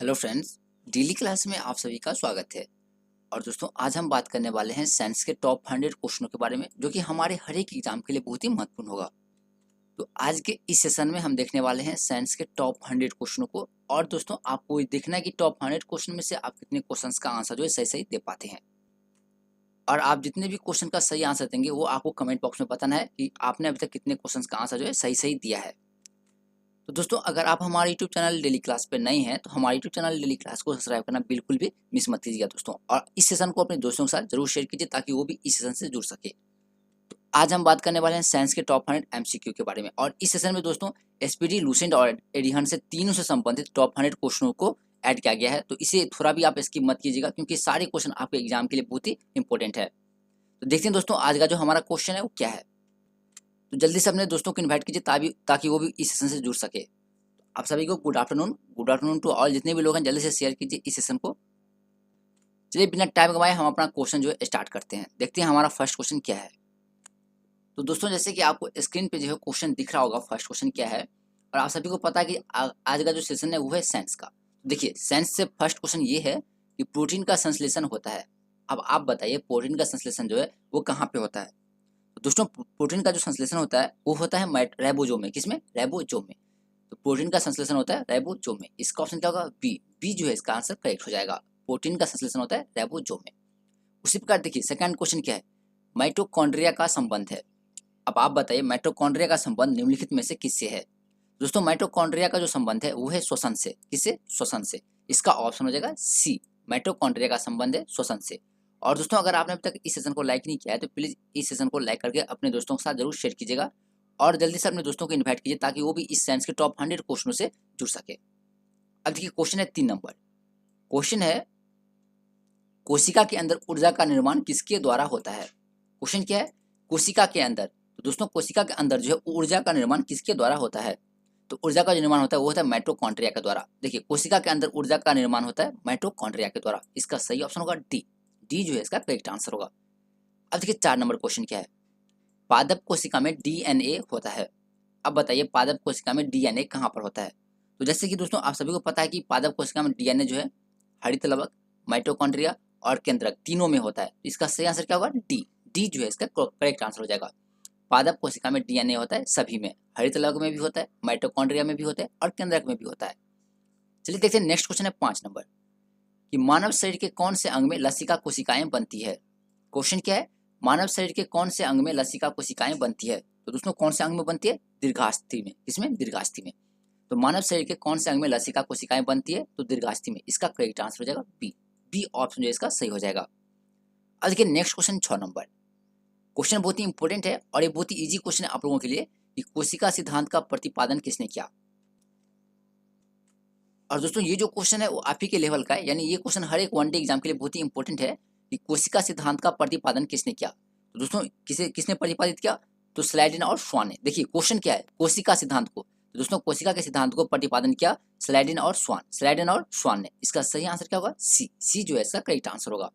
Hello friends, daily class में आप सभी का स्वागत है। और दोस्तों, आज हम बात करने वाले हैं साइंस के टॉप 100 क्वेश्चनों के बारे में, जो कि हमारे हर एक एग्जाम के लिए बहुत ही महत्वपूर्ण होगा। तो आज के इस सेशन में हम देखने वाले हैं साइंस के टॉप 100 क्वेश्चनों को। और दोस्तों, आपको ये देखना है कि टॉप 100 क्वेश्चन में से आप कितने क्वेश्चंस का आंसर जो है सही सही दे पाते हैं। और आप जितने भी क्वेश्चन का सही आंसर देंगे वो आपको कमेंट बॉक्स में बताना है कि आपने अभी तक कितने क्वेश्चन का आंसर जो है सही सही दिया है। तो दोस्तों, अगर आप हमारे यूट्यूब चैनल डेली क्लास पे नए हैं तो हमारे यूट्यूब चैनल डेली क्लास को सब्सक्राइब करना बिल्कुल भी मिस मत कीजिएगा दोस्तों। और इस सेशन को अपने दोस्तों के साथ जरूर शेयर कीजिए ताकि वो भी इस सेशन से जुड़ सके। तो आज हम बात करने वाले हैं साइंस के टॉप 100 एमसीक्यू के बारे में। और इस सेशन में दोस्तों एसपीडी, लूसेंट और एडिहन से तीनों से संबंधित टॉप 100 क्वेश्चनों को ऐड किया गया है। तो इसे थोड़ा भी आप स्किप मत कीजिएगा क्योंकि सारे क्वेश्चन आपके एग्जाम के लिए बहुत ही इंपॉर्टेंट है। तो देखते हैं दोस्तों, आज का जो हमारा क्वेश्चन है वो क्या है। तो जल्दी से अपने दोस्तों को इन्वाइट कीजिए ताकि वो भी इस सेशन से जुड़ सके। आप सभी को गुड आफ्टरनून टू ऑल। जितने भी लोग हैं जल्दी से शेयर कीजिए इस सेशन को। चलिए बिना टाइम गवाए हम अपना क्वेश्चन जो है स्टार्ट करते हैं। देखते हैं हमारा फर्स्ट क्वेश्चन क्या है। तो दोस्तों, जैसे कि आपको स्क्रीन पे जो है क्वेश्चन दिख रहा होगा, फर्स्ट क्वेश्चन क्या है। और आप सभी को पता है कि आज का जो सेशन है वो है साइंस का। देखिए, साइंस से फर्स्ट क्वेश्चन ये है कि प्रोटीन का संश्लेषण होता है। अब आप बताइए प्रोटीन का संश्लेषण जो है वो कहाँ पे होता है। तो दोस्तों, प्रोटीन का जो संश्लेषण होता है वो होता है राइबोसोम में। किसमें? राइबोसोम में। तो प्रोटीन का संश्लेषण होता है राइबोसोम में। इसका ऑप्शन क्या होगा? बी। बी जो है इसका आंसर करेक्ट हो जाएगा। प्रोटीन का संश्लेषण होता है राइबोसोम में। उसी प्रकार देखिए सेकंड क्वेश्चन क्या है। माइटोकॉन्ड्रिया का संबंध है। अब आप बताइए माइटोकॉन्ड्रिया का संबंध निम्नलिखित में से किससे है। दोस्तों, माइटोकॉन्ड्रिया का जो संबंध है वो है श्वसन से। किससे? श्वसन से। इसका ऑप्शन हो जाएगा सी। माइटोकॉन्ड्रिया का संबंध है श्वसन से। और दोस्तों, अगर आपने अभी तक इस सेशन को लाइक नहीं किया है तो प्लीज इस सेशन को लाइक करके अपने दोस्तों के साथ जरूर शेयर कीजिएगा। और जल्दी से अपने दोस्तों को इन्वाइट कीजिए ताकि वो भी इस साइंस के टॉप 100 क्वेश्चनों से जुड़ सके। अब देखिए क्वेश्चन है 3 नंबर। क्वेश्चन है कोशिका के अंदर ऊर्जा का निर्माण किसके द्वारा होता है। क्वेश्चन क्या है? कोशिका के अंदर। तो दोस्तों, कोशिका के अंदर जो है ऊर्जा का निर्माण किसके द्वारा होता है। तो ऊर्जा का जो निर्माण होता है वो होता है माइटोकॉन्ड्रिया के द्वारा। देखिए, कोशिका के अंदर ऊर्जा का निर्माण होता है माइटोकॉन्ड्रिया के द्वारा। इसका सही ऑप्शन होगा डी। डी जो है इसका करेक्ट आंसर होगा। अब देखिए 4 नंबर क्वेश्चन क्या है। पादप कोशिका में डीएनए होता है। अब बताइए पादप कोशिका में डीएनए कहाँ पर होता है। तो जैसे कि दोस्तों आप सभी को पता है कि पादप कोशिका में डीएनए जो है हरित लवक, माइटोकॉन्ड्रिया और केंद्रक तीनों में होता है। तो इसका सही आंसर क्या होगा? डी। डी जो है इसका करेक्ट आंसर हो जाएगा। पादप कोशिका में डीएनए होता है सभी में। हरित लवक में भी होता है, माइटोकॉन्ड्रिया में भी होता है और केंद्रक में भी होता है। चलिए देखते हैं नेक्स्ट क्वेश्चन है 5 नंबर कि मानव शरीर के कौन से अंग में लसिका कोशिकाएं बनती है। क्वेश्चन क्या है? मानव शरीर के कौन से अंग में लसिका कोशिकाएं बनती है। तो दोस्तों, कौन से अंग में बनती है? दीर्घास्थि में। किसमें? दीर्घास्थि में। तो मानव शरीर के कौन से अंग में लसिका कोशिकाएं बनती है? तो दीर्घास्थि में। इसका करेक्ट आंसर हो जाएगा बी। बी ऑप्शन जो है इसका सही हो जाएगा। अब देखिए नेक्स्ट क्वेश्चन 6 नंबर। क्वेश्चन बहुत ही इंपॉर्टेंट है और ये बहुत ही इजी क्वेश्चन है आप लोगों के लिए कि कोशिका सिद्धांत का प्रतिपादन किसने किया। और दोस्तों, ये जो क्वेश्चन है वो आप ही के लेवल का है, यानी ये क्वेश्चन हर एक वनडे एग्जाम के लिए बहुत ही इंपॉर्टेंट है कि कोशिका सिद्धांत का प्रतिपादन किसने किया। तो दोस्तों, किसने प्रतिपादित किया? तो स्लाइडिन और स्वान ने। देखिए क्वेश्चन क्या है, कोशिका सिद्धांत को। तो दोस्तों, कोशिका के सिद्धांत को प्रतिपादन किया स्लाइडिन और स्वान। स्लाइडिन और स्वान ने। इसका सही आंसर क्या होगा? सी। सी जो है इसका करेक्ट आंसर होगा।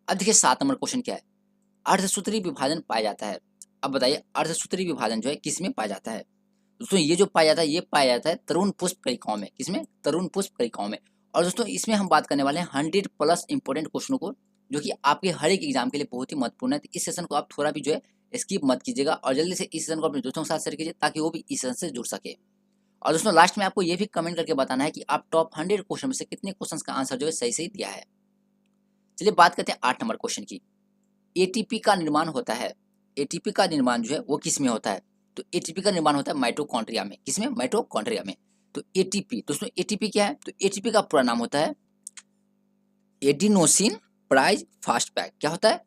अब देखिए 7 नंबर क्वेश्चन क्या है। अर्धसूत्री विभाजन पाया जाता है। अब बताइए अर्धसूत्री विभाजन जो है किसमें पाया जाता है। दोस्तों, ये जो पाया जाता है ये पाया जाता है तरुण पुष्प कलिकाओं में। किसमें? तरुण पुष्प कलिकाओं में। और दोस्तों, इसमें हम बात करने वाले हैं 100+ इंपॉर्टेंट क्वेश्चनों को, जो कि आपके हर एक एग्जाम के लिए बहुत ही महत्वपूर्ण है। तो इस सेशन को आप थोड़ा भी जो है स्किप मत कीजिएगा और जल्दी से इस सेशन को अपने दोस्तों के साथ शेयर कीजिए ताकि वो भी इस सेशन से जुड़ सके। और दोस्तों, लास्ट में आपको ये भी कमेंट करके बताना है कि आप टॉप 100 क्वेश्चन में से कितने क्वेश्चन का आंसर जो है सही सही दिया है। चलिए बात करते हैं 8 नंबर क्वेश्चन की। एटीपी का निर्माण होता है। एटीपी का निर्माण जो है वो किस में होता है। तो एटीपी का निर्माण होता है माइटोकॉन्ड्रिया में। किसमें? माइटोकॉन्ड्रिया में। तो एटीपी, दोस्तों एटीपी क्या है? तो एटीपी का पूरा नाम होता है एडिनोसिन प्राइज फास्ट पैक। क्या होता है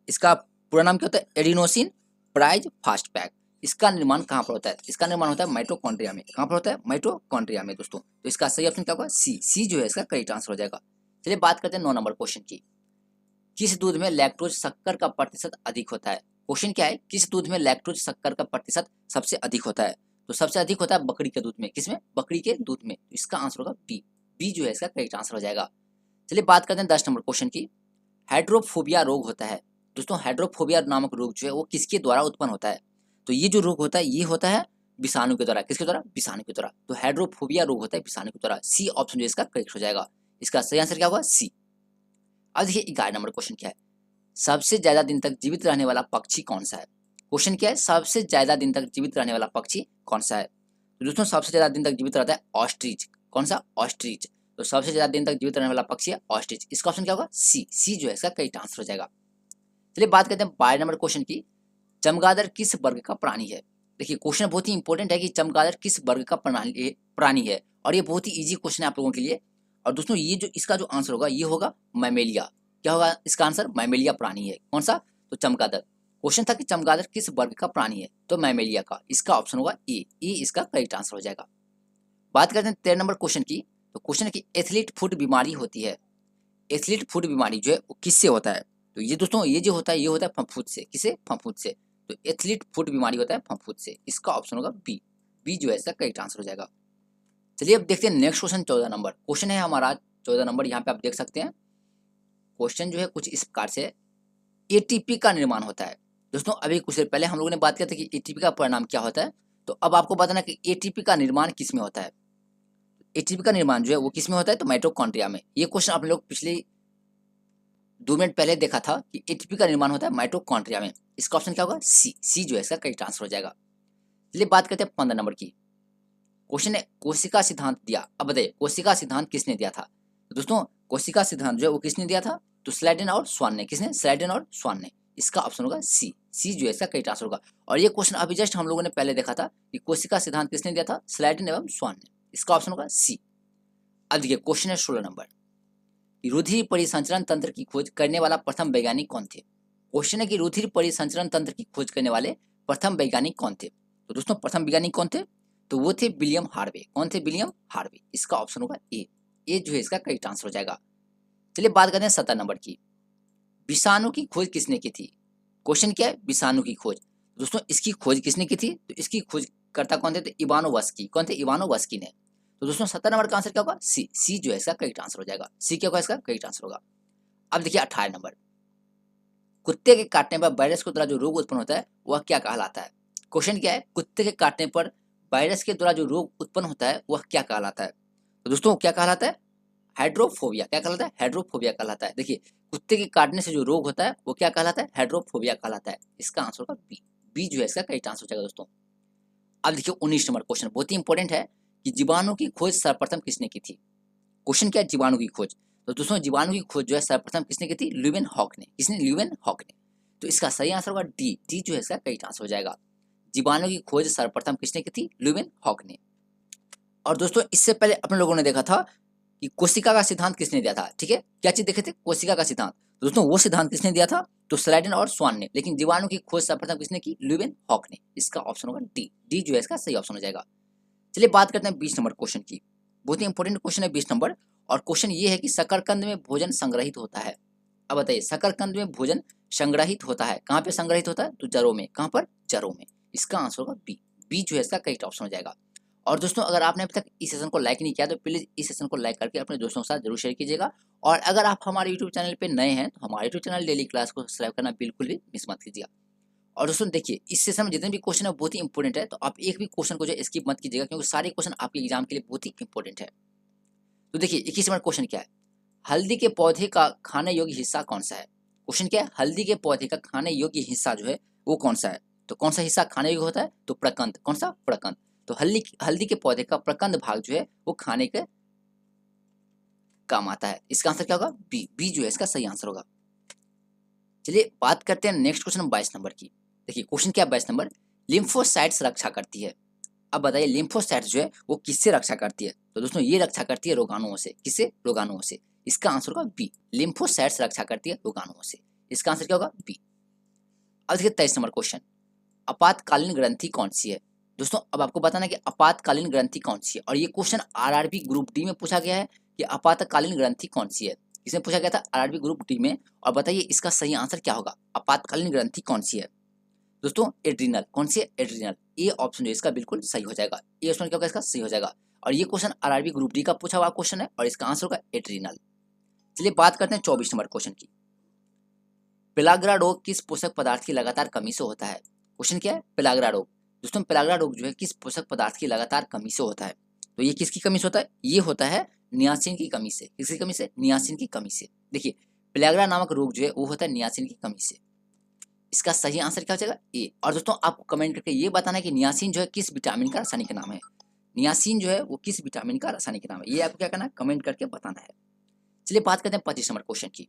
इसका पूरा नाम? क्या होता है? एडिनोसिन प्राइज फास्ट पैक। इसका निर्माण कहाँ पर होता है? इसका निर्माण होता है माइटोकॉन्ड्रिया में। कहाँ पर होता है? माइटोकॉन्ड्रिया में दोस्तों। तो इसका सही ऑप्शन क्या होगा? सी। सी जो है इसका करेक्ट आंसर हो जाएगा। चलिए बात करते हैं 9 नंबर क्वेश्चन की। किस दूध में लैक्टोज शक्कर का प्रतिशत अधिक होता है। क्वेश्चन क्या है? किस दूध में लैक्टोज शक्कर का प्रतिशत सबसे अधिक होता है। तो सबसे अधिक होता है बकरी के दूध में। किसमें? बकरी के दूध में। तो इसका आंसर होगा बी। बी जो है इसका करेक्ट आंसर हो जाएगा। चलिए बात करते हैं 10 नंबर क्वेश्चन की। हाइड्रोफोबिया रोग होता है। दोस्तों, हाइड्रोफोबिया नामक रोग जो है वो किसके द्वारा उत्पन्न होता है। तो ये जो रोग होता है ये होता है विषाणु के द्वारा। किसके द्वारा? विषाणु के द्वारा। तो हाइड्रोफोबिया रोग होता है विषाणु के द्वारा। सी ऑप्शन जो इसका करेक्ट हो जाएगा। इसका सही आंसर क्या होगा? सी। अब देखिए 11 नंबर क्वेश्चन क्या है, सबसे ज्यादा दिन तक जीवित रहने वाला पक्षी कौन सा है? क्वेश्चन क्या है, सबसे ज्यादा दिन तक जीवित रहने वाला पक्षी कौन सा है? तो दोस्तों सबसे ज्यादा दिन तक जीवित रहता है ऑस्ट्रिच। कौन सा? ऑस्ट्रिच। तो सबसे ज्यादा दिन तक जीवित रहने वाला पक्षी है ऑस्ट्रिच। इसका ऑप्शन क्या होगा? सी। सी जो है इसका करेक्ट आंसर हो जाएगा। चलिए बात करते हैं 12 नंबर क्वेश्चन की, चमगादड़ किस वर्ग का प्राणी है? देखिए क्वेश्चन बहुत ही इंपॉर्टेंट है कि चमगादड़ किस वर्ग का प्राणी है, और ये बहुत ही इजी क्वेश्चन है आप लोगों के लिए। और दोस्तों ये जो इसका जो आंसर होगा ये होगा मैमेलिया। क्या होगा इसका आंसर? मैमेलिया प्राणी है। कौन सा? तो चमगादड़। क्वेश्चन था कि चमगादड़ किस वर्ग का प्राणी है, तो मैमेलिया का। इसका ऑप्शन होगा ए। ए इसका करेक्ट आंसर हो जाएगा। बात करते हैं 13 नंबर क्वेश्चन की। तो क्वेश्चन है कि एथलीट फुट बीमारी होती है, एथलीट फुट बीमारी जो है वो किससे होता है? तो ये दोस्तों ये जो होता है ये होता है फफूंद से। किसे? फफूंद से। तो एथलीट फुट बीमारी होता है फफूंद से। इसका ऑप्शन होगा बी। बी जो है इसका करेक्ट आंसर हो जाएगा। चलिए अब देखते हैं नेक्स्ट क्वेश्चन 14 नंबर क्वेश्चन है हमारा। 14 नंबर यहाँ पे आप देख सकते हैं। क्वेश्चन जो है कुछ इस प्रकार से, एटीपी का निर्माण होता है। दोस्तों अभी कुछ देर पहले हम लोगों ने बात किया था कि एटीपी का परिणाम क्या होता है। तो अब आपको बताना कि एटीपी का निर्माण किस में होता है। एटीपी का निर्माण जो है वो किस में होता है? तो माइटोकॉन्ड्रिया में। ये क्वेश्चन आप लोग पिछले 2 मिनट पहले देखा था कि एटीपी का निर्माण होता है माइटोकॉन्ड्रिया में। इसका ऑप्शन क्या होगा? सी। सी जो है इसका करेक्ट आंसर हो जाएगा। चलिए बात करते हैं 15 नंबर की। क्वेश्चन है कोशिका सिद्धांत दिया। अब बताइए कोशिका सिद्धांत किसने दिया था? तो दोस्तों कोशिका सिद्धांत जो है वो किसने दिया था? तो स्लाइडेन और स्वान ने। किसने? स्लाइडेन और स्वान ने। इसका ऑप्शन होगा सी। सी जो है इसका करेक्ट आंसर होगा। और ये क्वेश्चन अभी जस्ट हम लोगों ने पहले देखा था कि कोशिका सिद्धांत किसने दिया था? स्लाइडेन एवं स्वान ने। इसका ऑप्शन होगा सी। अब देखिए क्वेश्चन है 16 नंबर, रुधिर परिसंचरण तंत्र की खोज करने वाला प्रथम वैज्ञानिक कौन थे? क्वेश्चन है कि रुधिर परिसंचरण तंत्र की खोज करने वाले प्रथम वैज्ञानिक कौन थे? तो दोस्तों प्रथम वैज्ञानिक कौन थे? तो वो थे विलियम हार्वे। कौन थे? William Harvey. इसका ऑप्शन होगा ए। ए जो है इसका करेक्ट आंसर हो जाएगा। चलिए बात करते हैं 17 नंबर की, विषाणु की खोज किसने की थी? क्वेश्चन क्या है? विषाणु की खोज। दोस्तों इसकी खोज किसने की थी? तो इसकी खोजकर्ता कौन थे? तो इवानोवस्की। कौन थे? इवानोवस्की ने। तो दोस्तों 17 नंबर का आंसर क्या होगा? सी। सी जो है इसका करेक्ट आंसर हो जाएगा। सी क्या होगा इसका करेक्ट आंसर होगा। अब देखिए 18 नंबर, कुत्ते के काटने पर वायरस के द्वारा जो रोग उत्पन्न होता है वह क्या कहलाता है? क्वेश्चन क्या है? कुत्ते के काटने पर वायरस के द्वारा जो रोग उत्पन्न होता है वह क्या कहलाता है? तो दोस्तों क्या कहलाता है? हाइड्रोफोबिया। क्या कहलाता है? हाइड्रोफोबिया कहलाता है। देखिए कुत्ते के काटने से जो रोग होता है वो क्या कहलाता है? हाइड्रोफोबिया कहलाता है। इसका आंसर होगा बी। बी जो है इसका करेक्ट आंसर हो जाएगा दोस्तों। अब देखिए 19 नंबर क्वेश्चन बहुत ही इंपॉर्टेंट है कि जीवाणु की खोज सर्वप्रथम किसने की थी? क्वेश्चन क्या है? जीवाणु की खोज। तो दोस्तों जीवाणु की खोज जो है सर्वप्रथम किसने की थी? ल्यूवेन हॉक ने। किसने? ल्यूवेन हॉक ने। तो इसका सही आंसर होगा डी। डी जो है इसका करेक्ट आंसर हो जाएगा। जीवाणु की खोज सर्वप्रथम किसने की थी? ल्यूवेन हॉक ने। और दोस्तों इससे पहले अपने लोगों ने देखा था कि कोशिका का सिद्धांत किसने दिया था? ठीक है, क्या चीज देखे थे? कोशिका का सिद्धांत। दोस्तों वो सिद्धांत किसने दिया था? तो स्लाइडेन और स्वान ने। लेकिन जीवाणु की खोज सर्वप्रथम किसने की? ल्यूवेन हॉक ने। इसका ऑप्शन होगा डी। डी जो है इसका सही ऑप्शन हो जाएगा। चलिए बात करते हैं 20 नंबर क्वेश्चन की। बहुत ही इंपॉर्टेंट क्वेश्चन है 20 नंबर। और क्वेश्चन ये है कि शकरकंद में भोजन संग्रहित होता है। अब बताइए शकरकंद में भोजन संग्रहित होता है, कहाँ पे संग्रहित होता है? तो जड़ों में। कहाँ पर? जड़ों में। इसका आंसर होगा बी। बी जो है इसका करेक्ट ऑप्शन हो जाएगा। और दोस्तों अगर आपने अभी तक इस सेशन को लाइक नहीं किया तो प्लीज इस सेशन को लाइक करके अपने दोस्तों के साथ जरूर शेयर कीजिएगा। और अगर आप हमारे यूट्यूब चैनल पे नए हैं तो हमारे यूट्यूब चैनल डेली क्लास को सब्सक्राइब करना बिल्कुल भी मिस मत कीजिएगा। और दोस्तों देखिए इस सेशन में जितने भी क्वेश्चन है बहुत ही इंपॉर्टेंट है, तो आप एक भी क्वेश्चन को जो स्किप मत कीजिएगा क्योंकि सारे क्वेश्चन आपके एग्जाम के लिए बहुत ही इंपॉर्टेंट है। तो देखिए 21 नंबर क्वेश्चन क्या है, हल्दी के पौधे का खाने योग्य हिस्सा कौन सा है? क्वेश्चन क्या है? हल्दी के पौधे का खाने योग्य हिस्सा जो है वो कौन सा है? तो कौन सा हिस्सा खाने योग्य होता है? तो प्रकंद। कौन सा? प्रकंद। तो हल्दी के पौधे का प्रकंद भाग जो है वो खाने के काम आता है। इसका आंसर क्या होगा? बी। बी जो है इसका सही आंसर होगा। चलिए बात करते हैं नेक्स्ट क्वेश्चन 22 नंबर की। देखिए क्वेश्चन क्या है 22 नंबर, लिम्फोसाइट्स रक्षा करती है। अब बताइए लिम्फोसाइट्स जो है वो किससे रक्षा करती है? तो दोस्तों ये रक्षा करती है रोगाणुओं से। किससे? रोगाणुओं से। इसका आंसर होगा बी। लिम्फोसाइट्स रक्षा करती है रोगाणुओं से। इसका आंसर क्या होगा? बी। अब देखिए 23 नंबर क्वेश्चन, आपातकालीन ग्रंथि कौन सी है? दोस्तों अब आपको बताना कि आपातकालीन ग्रंथि कौन सी है। और ये क्वेश्चन आरआरबी ग्रुप डी में पूछा गया है कि आपातकालीन ग्रंथि कौन सी है। इसमें पूछा गया था आरआरबी ग्रुप डी में। और बताइए इसका सही आंसर क्या होगा? आपातकालीन ग्रंथि कौन सी है? दोस्तों एड्रिनल। कौन सी है? एड्रिनल। ए ऑप्शन जो इसका बिल्कुल सही हो जाएगा। ए ऑप्शन क्या होगा इसका? सही हो जाएगा। और ये क्वेश्चन आरआरबी ग्रुप डी का पूछा हुआ क्वेश्चन है और इसका आंसर होगा एड्रिनल। चलिए बात करते हैं 24 नंबर क्वेश्चन की, पेलाग्रा रोग किस पोषक पदार्थ की लगातार कमी से होता है? क्वेश्चन क्या है? पेलाग्रा रोग दोस्तों पेलाग्रा रोग जो है किस पोषक पदार्थ की लगातार कमी से होता है? तो ये किसकी कमी से होता है? ये होता है नियासिन की कमी से। किसकी कमी से? नियासिन की कमी से। देखिए पेलाग्रा नामक रोग जो है वो होता है नियासिन की कमी से। इसका सही आंसर क्या हो जाएगा? ए। और दोस्तों आपको कमेंट करके ये बताना है कि नियासिन जो है किस विटामिन का रासायनिक नाम है। नियासिन जो है वो किस विटामिन का रासायनिक नाम है, ये आपको क्या करना है? कमेंट करके बताना है। चलिए बात करते हैं 25 नंबर क्वेश्चन की।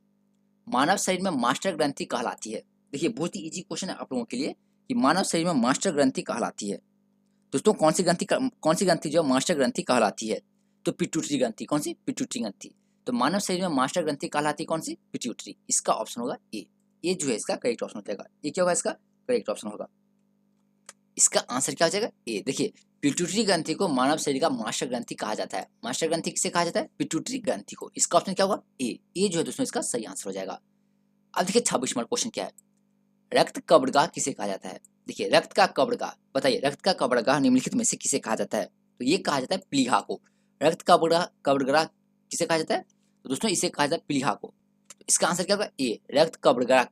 मानव शरीर में मास्टर ग्रंथि कहलाती है। देखिए बहुत ही इजी क्वेश्चन है आप लोगों के लिए कि मानव शरीर में मास्टर ग्रंथि कहलाती है। दोस्तों कौन सी ग्रंथि जो मास्टर ग्रंथि कहलाती है? तो पिट्यूटरी ग्रंथि। कौन सी? पिट्यूटरी ग्रंथि। तो मानव शरीर में मास्टर ग्रंथि कहलाती है कौन सी? पिट्यूटरी। इसका ऑप्शन होगा ए। ये जो है इसका करेक्ट ऑप्शन हो जाएगा। ये क्या होगा? इसका करेक्ट ऑप्शन होगा। इसका आंसर क्या हो जाएगा? ए। देखिए पिट्यूटरी ग्रंथि को मानव शरीर का मास्टर ग्रंथि कहा जाता है। मास्टर ग्रंथि किसे कहा जाता है? पिट्यूटरी ग्रंथि को। इसका ऑप्शन क्या होगा? ए। ये जो है दोस्तों इसका सही आंसर हो जाएगा। अब देखिए 26 नंबर क्वेश्चन क्या है? रक्त कब्रगाह किसे कहा जाता है? देखिए रक्त का कब्रगाह, बताइए रक्त का कब्रगाह निम्नलिखित में से किसे कहा जाता है? तो ये कहा जाता है प्लीहा को। रक्त का कब्रगाह किसे कहा जाता है? तो दोस्तों इसे कहा जाता है प्लीहा को। तो इसका आंसर क्या होगा? ए। रक्त कब्रगाह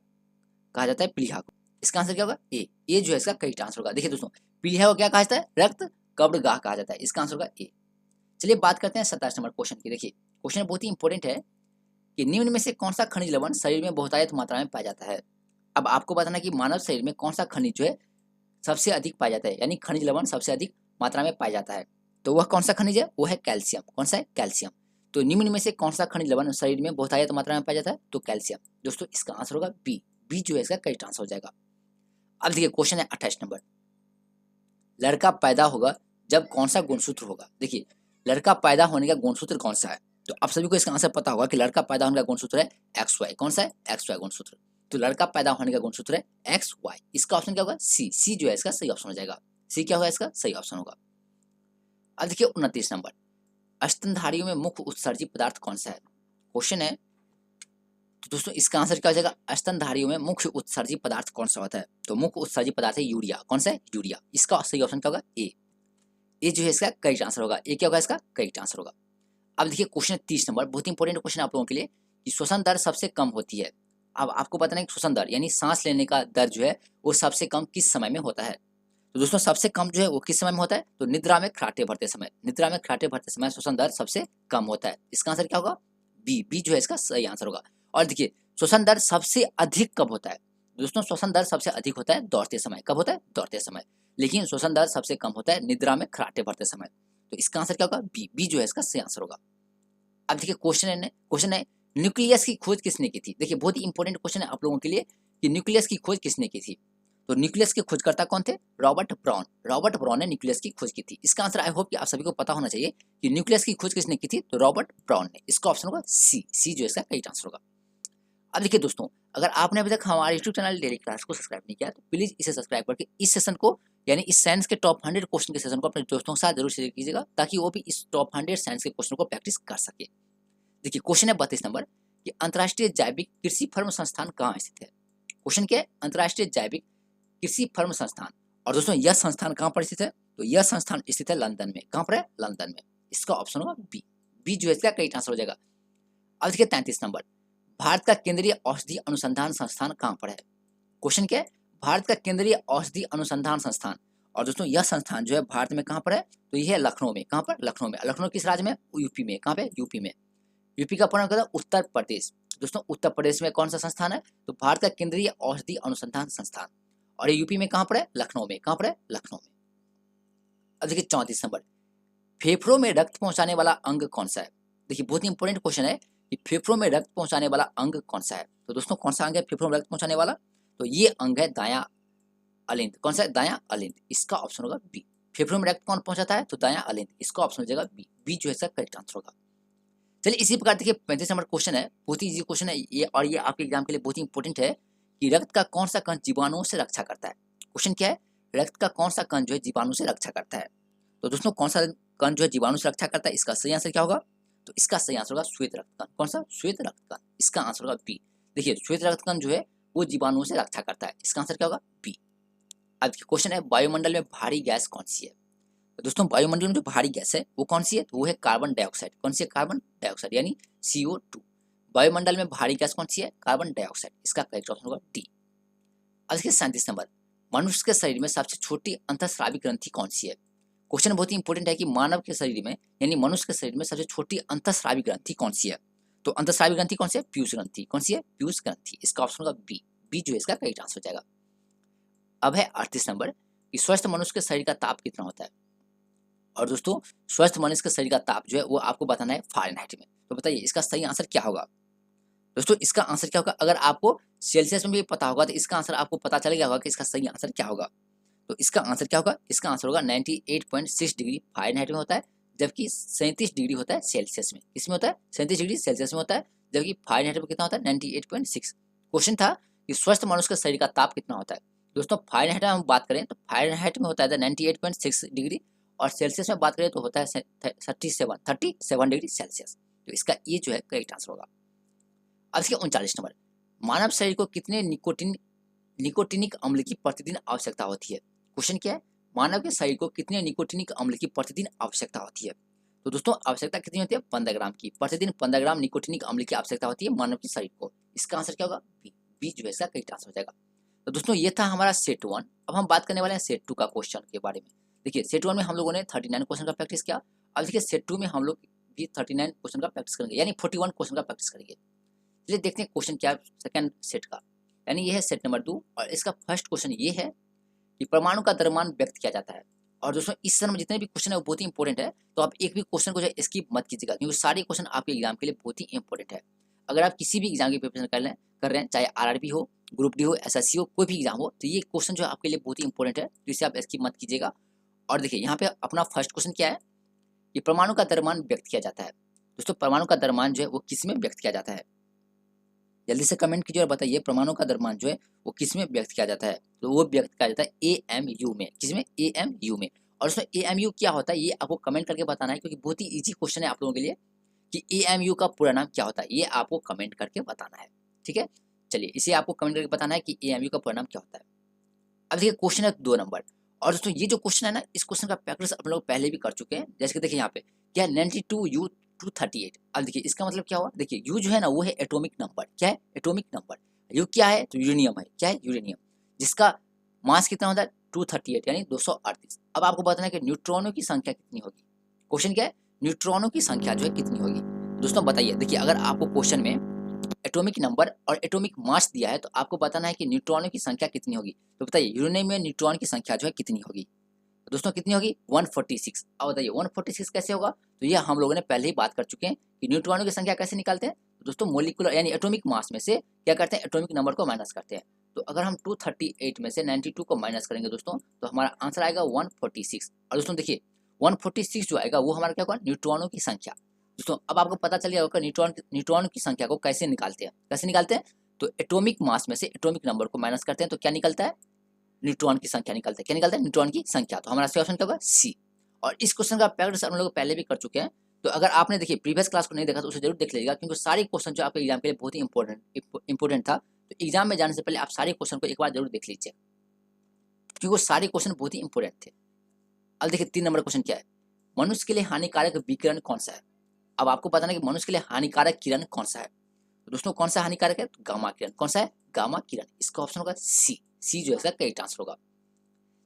कहा जाता है प्लीहा को। इसका आंसर क्या होगा? ए। ये जो है इसका करेक्ट आंसर होगा। देखिए दोस्तों प्लीहा को क्या कहा जाता है? रक्त कब्रगाह कहा जाता है। इसका आंसर होगा ए। चलिए बात करते हैं 27 नंबर क्वेश्चन की। देखिए क्वेश्चन बहुत ही इंपॉर्टेंट है कि निम्न में से कौन सा खनिज लवण शरीर में बहुतायत मात्रा में पाया जाता है? अब आपको बताना कि मानव शरीर में कौन सा खनिज जो है सबसे अधिक पाया जाता है, यानी खनिज लवण सबसे अधिक मात्रा में पाया जाता है। तो वह कौन सा खनिज है? वो है कैल्शियम। कौन सा है? कैल्शियम। तो निम्न में से कौन सा खनिज लवण शरीर में बहुतायत मात्रा में पाया जाता है? तो कैल्शियम। दोस्तों इसका आंसर होगा बी। बी जो है इसका करेक्ट आंसर हो जाएगा। अब देखिए क्वेश्चन है 28 नंबर। लड़का पैदा होगा जब कौन सा गुणसूत्र होगा? देखिए लड़का पैदा होने का गुणसूत्र कौन सा है? तो आप सभी को इसका आंसर पता होगा कि लड़का पैदा होने का गुणसूत्र है एक्स वाई। कौन सा है? एक्स वाई गुणसूत्र। तो लड़का पैदा होने का गुणसूत्र है एक्स वाई। इसका ऑप्शन क्या होगा? सी। सी जो है इसका सही ऑप्शन हो जाएगा। सी क्या होगा? इसका सही ऑप्शन होगा। अब देखिए 29 नंबर। स्तनधारियों में मुख्य उत्सर्जी पदार्थ कौन सा है? क्वेश्चन है। तो दोस्तों इसका आंसर क्या हो जाएगा? स्तनधारियों में मुख्य उत्सर्जी पदार्थ कौन सा होता है? तो मुख्य उत्सर्जी पदार्थ है यूरिया। कौन सा है? यूरिया। इसका सही ऑप्शन क्या होगा? ए। ये जो है इसका करेक्ट आंसर होगा। ये क्या होगा? इसका करेक्ट आंसर होगा। अब देखिए क्वेश्चन 30 नंबर, बहुत इंपॉर्टेंट क्वेश्चन आप लोगों के लिए कि श्वसन दर सबसे कम होती है। अब आपको बताना है कि श्वसन दर यानी सांस लेने का दर जो है वो सबसे कम किस समय में होता है? तो दोस्तों सबसे कम जो है वो किस समय में होता है? तो निद्रा में खराटे भरते समय। निद्रा में खराटे भरते समय श्वसन दर सबसे कम होता है। इसका आंसर क्या होगा? बी। बी जो है इसका सही आंसर होगा। और देखिए श्वसन दर सबसे अधिक कब होता है? दोस्तों श्वसन दर सबसे अधिक होता है दौड़ते समय। कब होता है? दौड़ते समय। लेकिन श्वसन दर सबसे कम होता है निद्रा में खराटे भरते समय। तो इसका आंसर क्या होगा? बी। बी जो है इसका सही आंसर होगा। अब देखिए क्वेश्चन है न्यूक्लियस की खोज किसने की थी? देखिए बहुत ही इंपॉर्टेंट क्वेश्चन है आप लोगों के लिए कि न्यूक्लियस की खोज किसने की थी? तो न्यूक्लियस के खोजकर्ता कौन थे? Robert brown. रॉबर्ट ब्राउन ने न्यूक्लियस की खोज की थी। इसका आंसर आई होप कि आप सभी को पता होना चाहिए कि न्यूक्लियस की खोज किसने की थी? तो रॉबर्ट ब्राउन ने। इसका ऑप्शन होगा सी। सी जो इसका करेक्ट आंसर होगा। अब देखिए दोस्तों अगर आपने अभी तक हमारे यूट्यूब चैनल डेली क्लास को सब्सक्राइब नहीं किया तो प्लीज इसे सब्सक्राइब करके इस सेशन को यानी इस साइंस के टॉप 100 क्वेश्चन के सेशन को अपने दोस्तों के साथ जरूर शेयर कीजिएगा ताकि वो भी इस टॉप 100 साइंस के क्वेश्चन को प्रैक्टिस कर सके। देखिए क्वेश्चन है 32 नंबर कि अंतर्राष्ट्रीय जैविक कृषि फर्म संस्थान कहाँ स्थित है? क्वेश्चन क्या है? अंतर्राष्ट्रीय जैविक कृषि फर्म संस्थान। और दोस्तों यह संस्थान कहाँ पर स्थित है? तो यह संस्थान स्थित है लंदन में। कहाँ पर है? लंदन में। इसका ऑप्शन होगा बी। बी जो है इसका करेक्ट आंसर हो जाएगा। अब देखिए 33 नंबर। भारत का केंद्रीय औषधि अनुसंधान संस्थान कहाँ पर है? क्वेश्चन क्या है? भारत का केंद्रीय औषधि अनुसंधान संस्थान। और दोस्तों यह संस्थान जो है भारत में कहाँ पर है? तो यह है लखनऊ में। कहाँ पर? लखनऊ में। लखनऊ किस राज्य में? यूपी में। कहाँ पे? यूपी में। यूपी का पूर्ण नाम उत्तर प्रदेश। दोस्तों उत्तर प्रदेश में कौन सा संस्थान है? तो भारत का केंद्रीय औषधि अनुसंधान संस्थान। और ये यूपी में कहाँ पर है? लखनऊ में। कहाँ पर है? लखनऊ में। अब देखिए 34 नंबर। फेफड़ों में रक्त पहुंचाने वाला अंग कौन सा है? देखिए बहुत ही इंपॉर्टेंट क्वेश्चन है कि फेफड़ों में रक्त पहुंचाने वाला अंग कौन सा है? तो दोस्तों कौन सा अंग है फेफड़ों में रक्त पहुंचाने वाला? तो ये अंग है दायां अलिंद। कौन सा है? दायां अलिंद। इसका ऑप्शन होगा बी। फेफड़ों में रक्त कौन पहुंचाता है? तो दायां अलिंद। इसका ऑप्शन हो जाएगा बी। बी जो है इसका करेक्ट आंसर होगा। चलिए इसी प्रकार देखिए 35 नंबर क्वेश्चन है, बहुत ही इजी क्वेश्चन है ये और ये आपके एग्जाम के लिए बहुत ही इंपॉर्टेंट है कि रक्त का कौन सा कण जीवाणुओं से रक्षा करता है? क्वेश्चन क्या है? रक्त का कौन सा कण जो है जीवाणु से रक्षा करता है? तो दोस्तों कौन सा कण जो है जीवाणु से रक्षा करता है? इसका सही आंसर क्या होगा? तो इसका सही आंसर होगा श्वेत रक्त कण। कौन सा? श्वेत रक्त कण। इसका आंसर होगा बी। देखिए श्वेत रक्त कण जो है वो जीवाणुओं से रक्षा करता है। इसका आंसर क्या होगा? बी। अब क्वेश्चन है वायुमंडल में भारी गैस कौन सी है? तो दोस्तों वायुमंडल में जो भारी गैस है वो कौन सी है? तो वो है कार्बन डाइऑक्साइड। कौन सी है? कार्बन डाइऑक्साइड यानी CO2। वायुमंडल में भारी गैस कौन सी है? Carbon dioxide. इसका करेक्ट ऑप्शन होगा डी। अब देखिए 37 नंबर। मनुष्य के शरीर में सबसे छोटी अंतःस्रावी ग्रंथि कौन सी है? क्वेश्चन बहुत ही इंपॉर्टेंट है कि मानव के शरीर में यानी मनुष्य के शरीर में सबसे छोटी अंतःस्रावी ग्रंथि कौन सी है? तो अंतःस्रावी ग्रंथि कौन सी है? पीयूष ग्रंथि। कौन सी है? पीयूष ग्रंथि। इसका ऑप्शन होगा बी। बी जो है इसका करेक्ट आंसर हो जाएगा। अब है 38 नंबर कि स्वस्थ मनुष्य के शरीर का ताप कितना होता है? और दोस्तों स्वस्थ मनुष्य के शरीर का ताप जो है वो आपको बताना है फ़ारेनहाइट में। तो बताइए इसका सही आंसर क्या होगा? दोस्तों इसका आंसर क्या होगा? अगर आपको सेल्सियस में भी पता होगा तो इसका आंसर आपको पता चल गया होगा कि इसका सही आंसर क्या होगा। तो इसका आंसर क्या होगा? इसका आंसर होगा 98.6 डिग्री फ़ारेनहाइट में होता है, जबकि 37 डिग्री होता है सेल्सियस में। किसमें होता है? 37 डिग्री सेल्सियस में होता है, जबकि फ़ारेनहाइट में कितना होता है? 98.6। क्वेश्चन था कि स्वस्थ मनुष्य के शरीर का ताप कितना होता है? दोस्तों फ़ारेनहाइट में हम बात करें तो फ़ारेनहाइट में होता है 98.6 डिग्री और सेल्सियस में बात करें तो होता है 37 डिग्री सेल्सियस। तो इसका ये जो है करेक्ट आंसर होगा। अब इसके 39 नंबर, मानव शरीर को कितने निकोटिनिक अम्ल की प्रतिदिन आवश्यकता होती है? क्वेश्चन क्या है? मानव के शरीर को कितने निकोटिनिक अम्ल की प्रतिदिन आवश्यकता होती है? तो दोस्तों आवश्यकता कितनी होती है? 15 ग्राम की। प्रतिदिन 15 ग्राम निकोटिनिक अम्ल की आवश्यकता होती है मानव के शरीर को। इसका आंसर क्या होगा? बी। बी जो है इसका करेक्ट आंसर हो जाएगा। तो दोस्तों ये था हमारा सेट 1। अब हम बात करने वाले हैं सेट 2 का क्वेश्चन के बारे में। देखिए सेट 1 में हम लोगों ने 39 क्वेश्चन का प्रैक्टिस किया। अब देखिए सेट 2 में हम लोग भी 39 क्वेश्चन का प्रैक्टिस करेंगे, यानी 41 क्वेश्चन का प्रैक्टिस करेंगे। चलिए देखते हैं क्वेश्चन क्या है सेकंड सेट का, यानी ये है सेट नंबर 2 और इसका फर्स्ट क्वेश्चन ये है कि परमाणु का द्रव्यमान व्यक्त किया जाता है। और दोस्तों इस समय जितने भी क्वेश्चन है वो बहुत ही इंपॉर्टेंट है, तो आप एक भी क्वेश्चन को जो है स्किप मत कीजिएगा, क्योंकि सारे क्वेश्चन आपके एग्जाम के लिए बहुत ही इंपॉर्टेंट है। अगर आप किसी भी एग्जाम की प्रिपरेशन कर रहे हैं, चाहे आरआरबी हो, ग्रुप डी हो, एसएससी हो, कोई भी एग्जाम हो, तो ये क्वेश्चन जो है आपके लिए बहुत ही इंपॉर्टेंट है, तो इसे आप स्किप मत कीजिएगा। और देखिए यहाँ पे अपना फर्स्ट क्वेश्चन क्या है कि परमाणु का द्रव्यमान व्यक्त किया जाता है। दोस्तों परमाणु का द्रव्यमान जो है वो किस में व्यक्त किया जाता है? जल्दी से कमेंट कीजिए और बताइए परमाणु का द्रव्यमान जो है वो किस में व्यक्त किया जाता है? तो वो व्यक्त किया जाता है AMU में। किसमें? AMU में। और उसमें AMU क्या होता है ये आपको कमेंट करके बताना है, क्योंकि बहुत ही इजी क्वेश्चन है आप लोगों के लिए कि AMU का पूरा नाम क्या होता है, ये आपको कमेंट करके बताना है। ठीक है, चलिए इसे आपको कमेंट करके बताना है कि AMU का पूरा नाम क्या होता है। अब देखिए क्वेश्चन है 2 नंबर, और दोस्तों ये जो क्वेश्चन है ना, इस क्वेश्चन का प्रैक्टिस आप लोग पहले भी कर चुके हैं। जैसे कि देखिए यहाँ पे क्या है 92U238। अब देखिए इसका मतलब क्या हुआ? देखिए यू जो है ना वो है एटॉमिक नंबर। क्या है? Atomic number. यू क्या है? तो यूरेनियम है। क्या है? यूरेनियम, जिसका मास कितना होता है? 238 यानी 238। अब आपको बताना है कि न्यूट्रॉनों की संख्या कितनी होगी। क्वेश्चन क्या है? न्यूट्रॉनों की संख्या जो है कितनी होगी। दोस्तों बताइए, देखिए अगर आपको क्वेश्चन में एटॉमिक नंबर और एटॉमिक मास दिया है तो आपको बताना है कि न्यूट्रॉनों की संख्या कितनी होगी। तो बताइए यूरेनियम में न्यूट्रॉन की संख्या जो है कितनी होगी? तो दोस्तों कितनी होगी? 146। अब बताइए 146 कैसे होगा? तो ये हम लोगों ने पहले ही बात कर चुके हैं कि न्यूट्रॉनों की संख्या कैसे निकालते हैं। तो दोस्तों मोलिकुलर यानी एटॉमिक मास में से क्या करते हैं? एटॉमिक नंबर को माइनस करते हैं। तो अगर हम 238 में से 92 को माइनस करेंगे दोस्तों, तो हमारा आंसर आएगा 146। और दोस्तों देखिए 146 जो आएगा वो हमारा क्या होगा? न्यूट्रॉनों की संख्या। दोस्तों अब आपको पता चल गया होगा न्यूट्रॉन की संख्या को कैसे निकालते हैं। कैसे निकालते हैं? तो एटॉमिक मास में से एटॉमिक नंबर को माइनस करते हैं तो क्या निकलता है? न्यूट्रॉन की संख्या निकलता है। क्या निकलता है? न्यूट्रॉन की संख्या। तो हमारा सही ऑप्शन क्या होगा? सी। और इस क्वेश्चन का प्रैक्टिस हम लोग पहले भी कर चुके हैं, तो अगर आपने देखिए प्रीवियस क्लास को नहीं देखा तो उसे जरूर देख लीजिएगा, क्योंकि सारे क्वेश्चन जो आपके एग्जाम के लिए बहुत ही इंपॉर्टेंट था। तो एग्जाम में जाने से पहले आप सारे क्वेश्चन को एक बार जरूर देख लीजिए, क्योंकि वो सारे क्वेश्चन बहुत ही इंपॉर्टेंट थे। अब देखिए 3 नंबर क्वेश्चन क्या है? मनुष्य के लिए हानिकारक विकिरण कौन सा है? अब आपको बताना है कि मनुष्य के लिए हानिकारक किरण कौन सा है। तो दोस्तों कौन सा हानिकारक है? तो गामा किरण। कौन सा है? गामा किरण। इसका ऑप्शन होगा सी। सी जो है इसका करेक्ट आंसर होगा।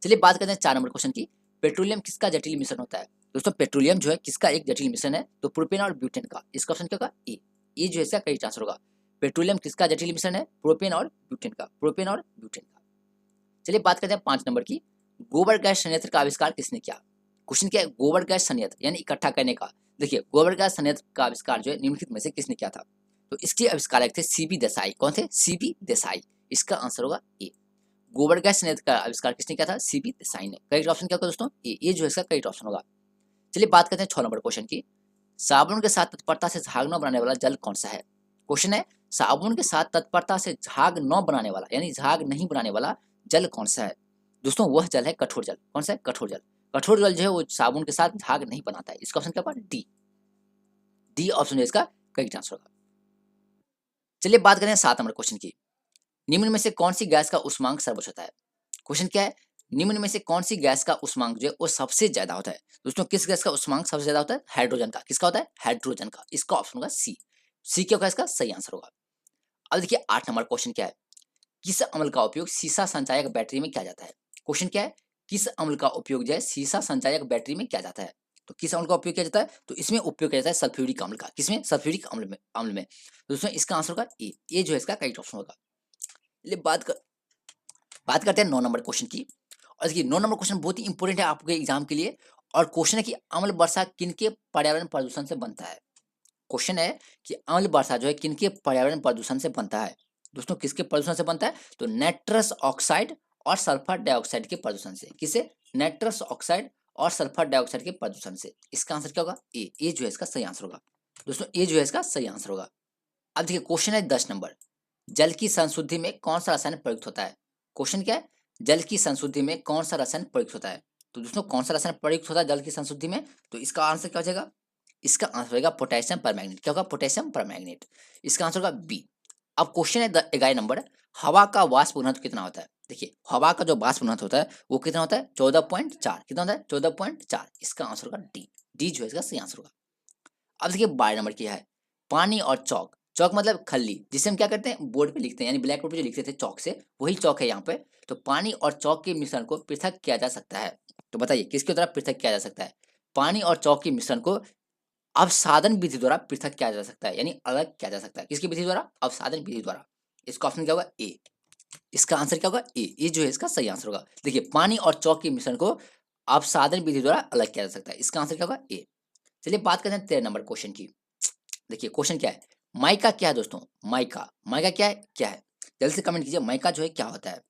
चलिए बात करते हैं 4 नंबर क्वेश्चन की। पेट्रोलियम किसका जटिल मिश्रण होता है? दोस्तों पेट्रोलियम जो है किसका एक जटिल मिश्रण है? तो प्रोपेन और ब्यूटेन का। इसका ऑप्शन क्या होगा? ए। ए जो है इसका करेक्ट आंसर होगा। पेट्रोलियम किसका जटिल मिश्रण है? प्रोपेन और ब्यूटेन का। प्रोपेन और ब्यूटेन का। चलिए बात करते हैं 5 नंबर की। गोबर गैस संयंत्र का आविष्कार किसने किया? क्वेश्चन क्या है? गोबर गैस संयंत्र यानी इकट्ठा करने का। देखिए गोबर गैस संयंत्र का आविष्कार जो है निम्नलिखित में से किसने किया था? तो इसके आविष्कारक थे सीबी देसाई। कौन थे? सीबी देसाई। इसका आंसर होगा ए। गोबर गैस संयंत्र का आविष्कार किसने किया था? सीबी देसाई ने। करेक्ट ऑप्शन क्या होगा दोस्तों? ए जो है इसका करेक्ट ऑप्शन होगा। चलिए बात करते हैं 6 नंबर क्वेश्चन की। साबुन के साथ तत्परता से झाग न बनाने वाला जल कौन सा है? क्वेश्चन है साबुन के साथ तत्परता से झाग न बनाने वाला यानी झाग नहीं बनाने वाला जल कौन सा है? दोस्तों वह जल है कठोर जल। कौन सा है? कठोर जल। कठोर जल जो है वो साबुन के साथ झाग नहीं बनाता है। इसका ऑप्शन क्या होगा? डी। डी ऑप्शन है इसका करेक्ट आंसर होगा। चलिए बात करें 7 नंबर क्वेश्चन की। निम्न में से कौन सी गैस का ऊष्मांक सर्वोच्च होता है? क्वेश्चन क्या है? निम्न में से कौन सी गैस का ऊष्मांक जो है वो सबसे ज्यादा होता है? दोस्तों किस गैस का ऊष्मांक सबसे ज्यादा होता है? हाइड्रोजन का। किसका होता है? हाइड्रोजन का। इसका ऑप्शन होगा सी। सी क्या होगा इसका सही आंसर होगा। अब देखिए 8 नंबर क्वेश्चन क्या है? किस अम्ल का उपयोग सीसा संचायक बैटरी में किया जाता है? क्वेश्चन क्या है, किस अम्ल का उपयोग जो है सीसा संचायक बैटरी में किया जाता है? तो किस अम्ल का उपयोग किया जाता है? तो इसमें उपयोग किया जाता है सल्फ्यूरिक अम्ल का। किसमें? सल्फ्यूरिक अम्ल में। तो दोस्तों इसका आंसर होगा ए जो है इसका करेक्ट ऑप्शन होगा। चलिए बात करते हैं 9 नंबर क्वेश्चन की। और देखिए 9 नंबर क्वेश्चन बहुत ही इंपॉर्टेंट है आपके एग्जाम के लिए। और क्वेश्चन है कि अम्ल वर्षा किनके पर्यावरण प्रदूषण से बनता है? क्वेश्चन है कि अम्ल वर्षा जो है किनके पर्यावरण प्रदूषण से बनता है? दोस्तों किसके प्रदूषण से बनता है? तो नाइट्रस ऑक्साइड और सल्फर डाइऑक्साइड के प्रदूषण से। किसे? नाइट्रस ऑक्साइड और सल्फर डाइऑक्साइड के प्रदूषण से। इसका आंसर क्या होगा? ए जो है इसका सही आंसर होगा। दोस्तों ए जो है इसका सही आंसर होगा। अब देखिए क्वेश्चन है 10 नंबर, जल की संशुद्धि में कौन सा रसायन प्रयुक्त होता है? क्वेश्चन क्या है, जल की संशुद्धि में कौन सा रसायन प्रयुक्त होता है? तो दोस्तों कौन सा रसायन प्रयुक्त होता है जल की संशुद्धि में? तो इसका आंसर क्या हो जाएगा? इसका आंसर होगा पोटेशियम परमैंगनेट। क्या होगा? Potassium permanganate. इसका आंसर होगा बी। अब क्वेश्चन है 11 नंबर, हवा का वाष्प घनत्व कितना होता है? देखिए हवा का जो वाष्प घनत्व होता है वो कितना होता है? 14.4। कितना होता है? 14.4। इसका आंसर होगा डी जो है इसका सही आंसर होगा। अब देखिए 12 नंबर की है, पानी और चौक। चौक मतलब खल्ली, जिसे हम क्या करते हैं बोर्ड पे लिखते हैं, यानी ब्लैक बोर्ड पे जो लिखते थे चौक से, वही चौक है यहाँ पे। तो पानी और चौक के मिश्रण को पृथक किया जा सकता है। तो बताइए किसके द्वारा पृथक किया जा सकता है? पानी और चौक के मिश्रण को अवसादन विधि द्वारा पृथक किया जा सकता है, यानी अलग किया जा सकता है। किसकी विधि द्वारा? अवसादन विधि द्वारा। इसका ऑप्शन क्या होगा? ए। इसका आंसर क्या होगा? ए जो है इसका सही आंसर होगा। देखिए पानी और चौक के मिश्रण को अवसादन विधि द्वारा अलग किया जा सकता है। इसका आंसर क्या होगा? ए। चलिए बात करते हैं 13 नंबर क्वेश्चन की। देखिए क्वेश्चन क्या है, माइका क्या है दोस्तों? माइका क्या है? जल्दी से कमेंट कीजिए माइका जो है क्या होता है?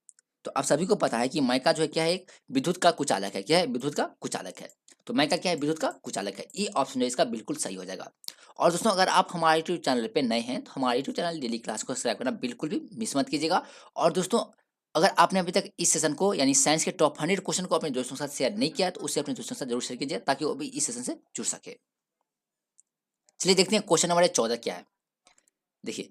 तो आप सभी को पता है कि माइका जो है क्या है, एक विद्युत का कुचालक है। क्या है? विद्युत का कुचालक है। तो माइका क्या है? विद्युत का कुचालक है। ये ऑप्शन जो है इसका बिल्कुल सही हो जाएगा। और दोस्तों अगर आप हमारे यूट्यूब चैनल पे नए हैं तो हमारे यूट्यूब चैनल डेली क्लास को सब्सक्राइब करना बिल्कुल भी मिस मत कीजिएगा। और दोस्तों अगर आपने अभी तक इस सेशन को यानी साइंस के टॉप 100 क्वेश्चन को अपने दोस्तों के साथ शेयर नहीं किया तो उसे अपने दोस्तों के साथ जरूर शेयर कीजिए ताकि वो भी इस सेशन से जुड़ सके। चलिए देखते हैं क्वेश्चन नंबर 14 क्या है। देखिए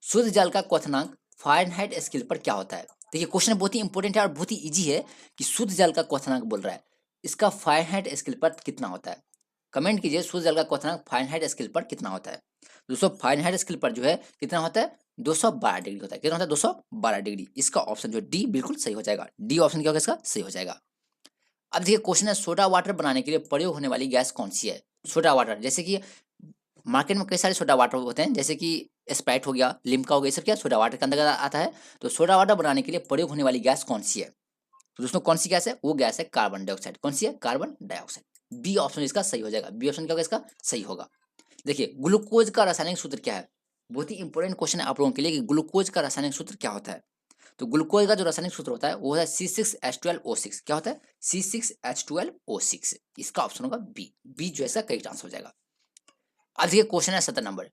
शुद्ध जल का क्वथनांक फ़ारेनहाइट स्केल पर क्या होता है? देखिए क्वेश्चन बहुत ही इंपॉर्टेंट है और बहुत ही इजी है कि शुद्ध जल का क्वथनांक बोल रहा है, इसका फ़ारेनहाइट स्केल पर कितना होता है? कमेंट कीजिए शुद्ध जल का क्वथनांक फ़ारेनहाइट स्केल पर कितना होता है? दोस्तों फ़ारेनहाइट स्केल पर जो है कितना होता है? 212 डिग्री होता है। कितना होता है? 212 डिग्री। इसका ऑप्शन जो डी बिल्कुल सही हो जाएगा। डी ऑप्शन क्या होगा इसका? सही हो जाएगा। अब देखिए क्वेश्चन है, सोडा वाटर बनाने के लिए प्रयोग होने वाली गैस कौन सी है? सोडा वाटर, जैसे कि मार्केट में कई सारे सोडा वाटर होते हैं, जैसे कि स्प्राइट हो गया, लिम्का हो गया, ये सब क्या सोडा वाटर के अंदर आता है। तो सोडा वाटर बनाने के लिए प्रयोग होने वाली गैस कौन सी है? तो दोस्तों कौन सी गैस है? वो गैस है कार्बन डाइऑक्साइड। कौन सी है? Carbon dioxide. बी ऑप्शन इसका सही हो जाएगा। बी ऑप्शन क्या होगा इसका? सही होगा। देखिए ग्लूकोज का रासायनिक सूत्र क्या है? बहुत ही इंपॉर्टेंट क्वेश्चन है आप लोगों के लिए कि ग्लूकोज का रासायनिक सूत्र क्या होता है? तो ग्लूकोज का जो रासायनिक सूत्र होता है वो है C6H12O6। क्या होता है? C6H12O6। इसका ऑप्शन होगा बी जो है इसका करेक्ट आंसर हो जाएगा। अब देखिए क्वेश्चन है 17 नंबर,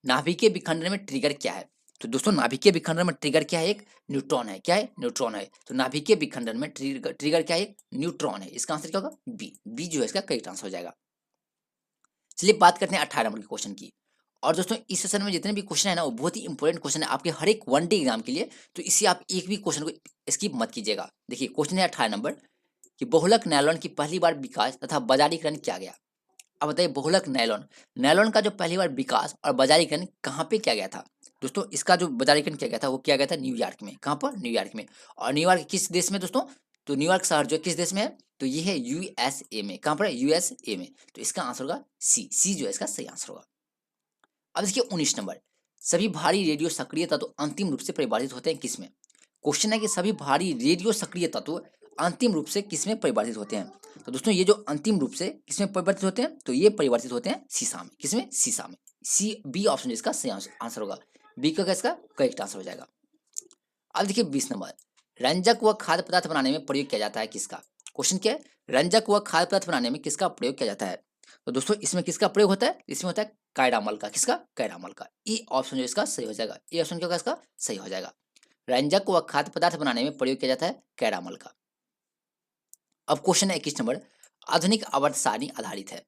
नाभिकीय विखंडन में ट्रिगर क्या है? तो दोस्तों नाभिकीय विखंडन में ट्रिगर क्या है? एक न्यूट्रॉन है। क्या है? न्यूट्रॉन है। तो नाभिकीय विखंडन में ट्रिगर क्या है? एक न्यूट्रॉन है। इसका आंसर क्या होगा? बी जो है इसका करेक्ट आंसर हो जाएगा। चलिए बात करते हैं 18 नंबर के क्वेश्चन की। और दोस्तों इस सेशन में जितने भी क्वेश्चन है ना वो बहुत ही इंपॉर्टेंट क्वेश्चन है आपके हर एक वनडे एग्जाम के लिए। तो इसी आप एक भी क्वेश्चन को स्किप मत कीजिएगा। देखिए क्वेश्चन है 18 नंबर कि बहुलक नायलॉन की पहली बार विकास तथा बाजारीकरण किया गया। अब बताइए बहुलक नायलॉन, नायलॉन का जो पहली बार विकास और बाजारीकरण कहाँ पे किया गया था? दोस्तों इसका जो बाजारीकरण किया गया था वो किया गया था न्यूयॉर्क में। कहाँ पर? न्यूयॉर्क में। और न्यूयॉर्क किस देश में दोस्तों? तो न्यूयॉर्क शहर जो किस देश में है? तो ये है यूएसए में। कहाँ पर है? यूएसए में। तो इसका आंसर होगा सी जो है इसका सही आंसर होगा। अब देखिए 19 नंबर, सभी भारी रेडियो सक्रिय तत्व अंतिम रूप से परिवर्तित होते हैं किसमें? क्वेश्चन है कि सभी भारी रेडियो सक्रिय तत्व अंतिम रूप से किसमें परिवर्तित होते हैं? तो दोस्तों ये जो अंतिम रूप से किसमें परिवर्तित होते हैं? तो ये परिवर्तित होते हैं सीसा में। किसमें? सीसा में। सी बी ऑप्शन इसका सही आंसर होगा। बी का इसका करेक्ट आंसर हो जाएगा। अब देखिए 20 नंबर, रंजक व खाद्य पदार्थ बनाने में प्रयोग किया जाता है किसका? क्वेश्चन क्या है? रंजक व खाद्य पदार्थ बनाने में किसका प्रयोग किया जाता है? तो दोस्तों इसमें किसका प्रयोग होता है? इसमें होता है कायरामल का। किसका? कायरामल का। ई ऑप्शन जो इसका सही हो जाएगा। ए ऑप्शन क्या होगा इसका? सही हो जाएगा। रंजक व खाद्य पदार्थ बनाने में प्रयोग किया जाता है कैरामल का। अब क्वेश्चन है 21 नंबर, आधुनिक आवर्त सारणी आधारित है।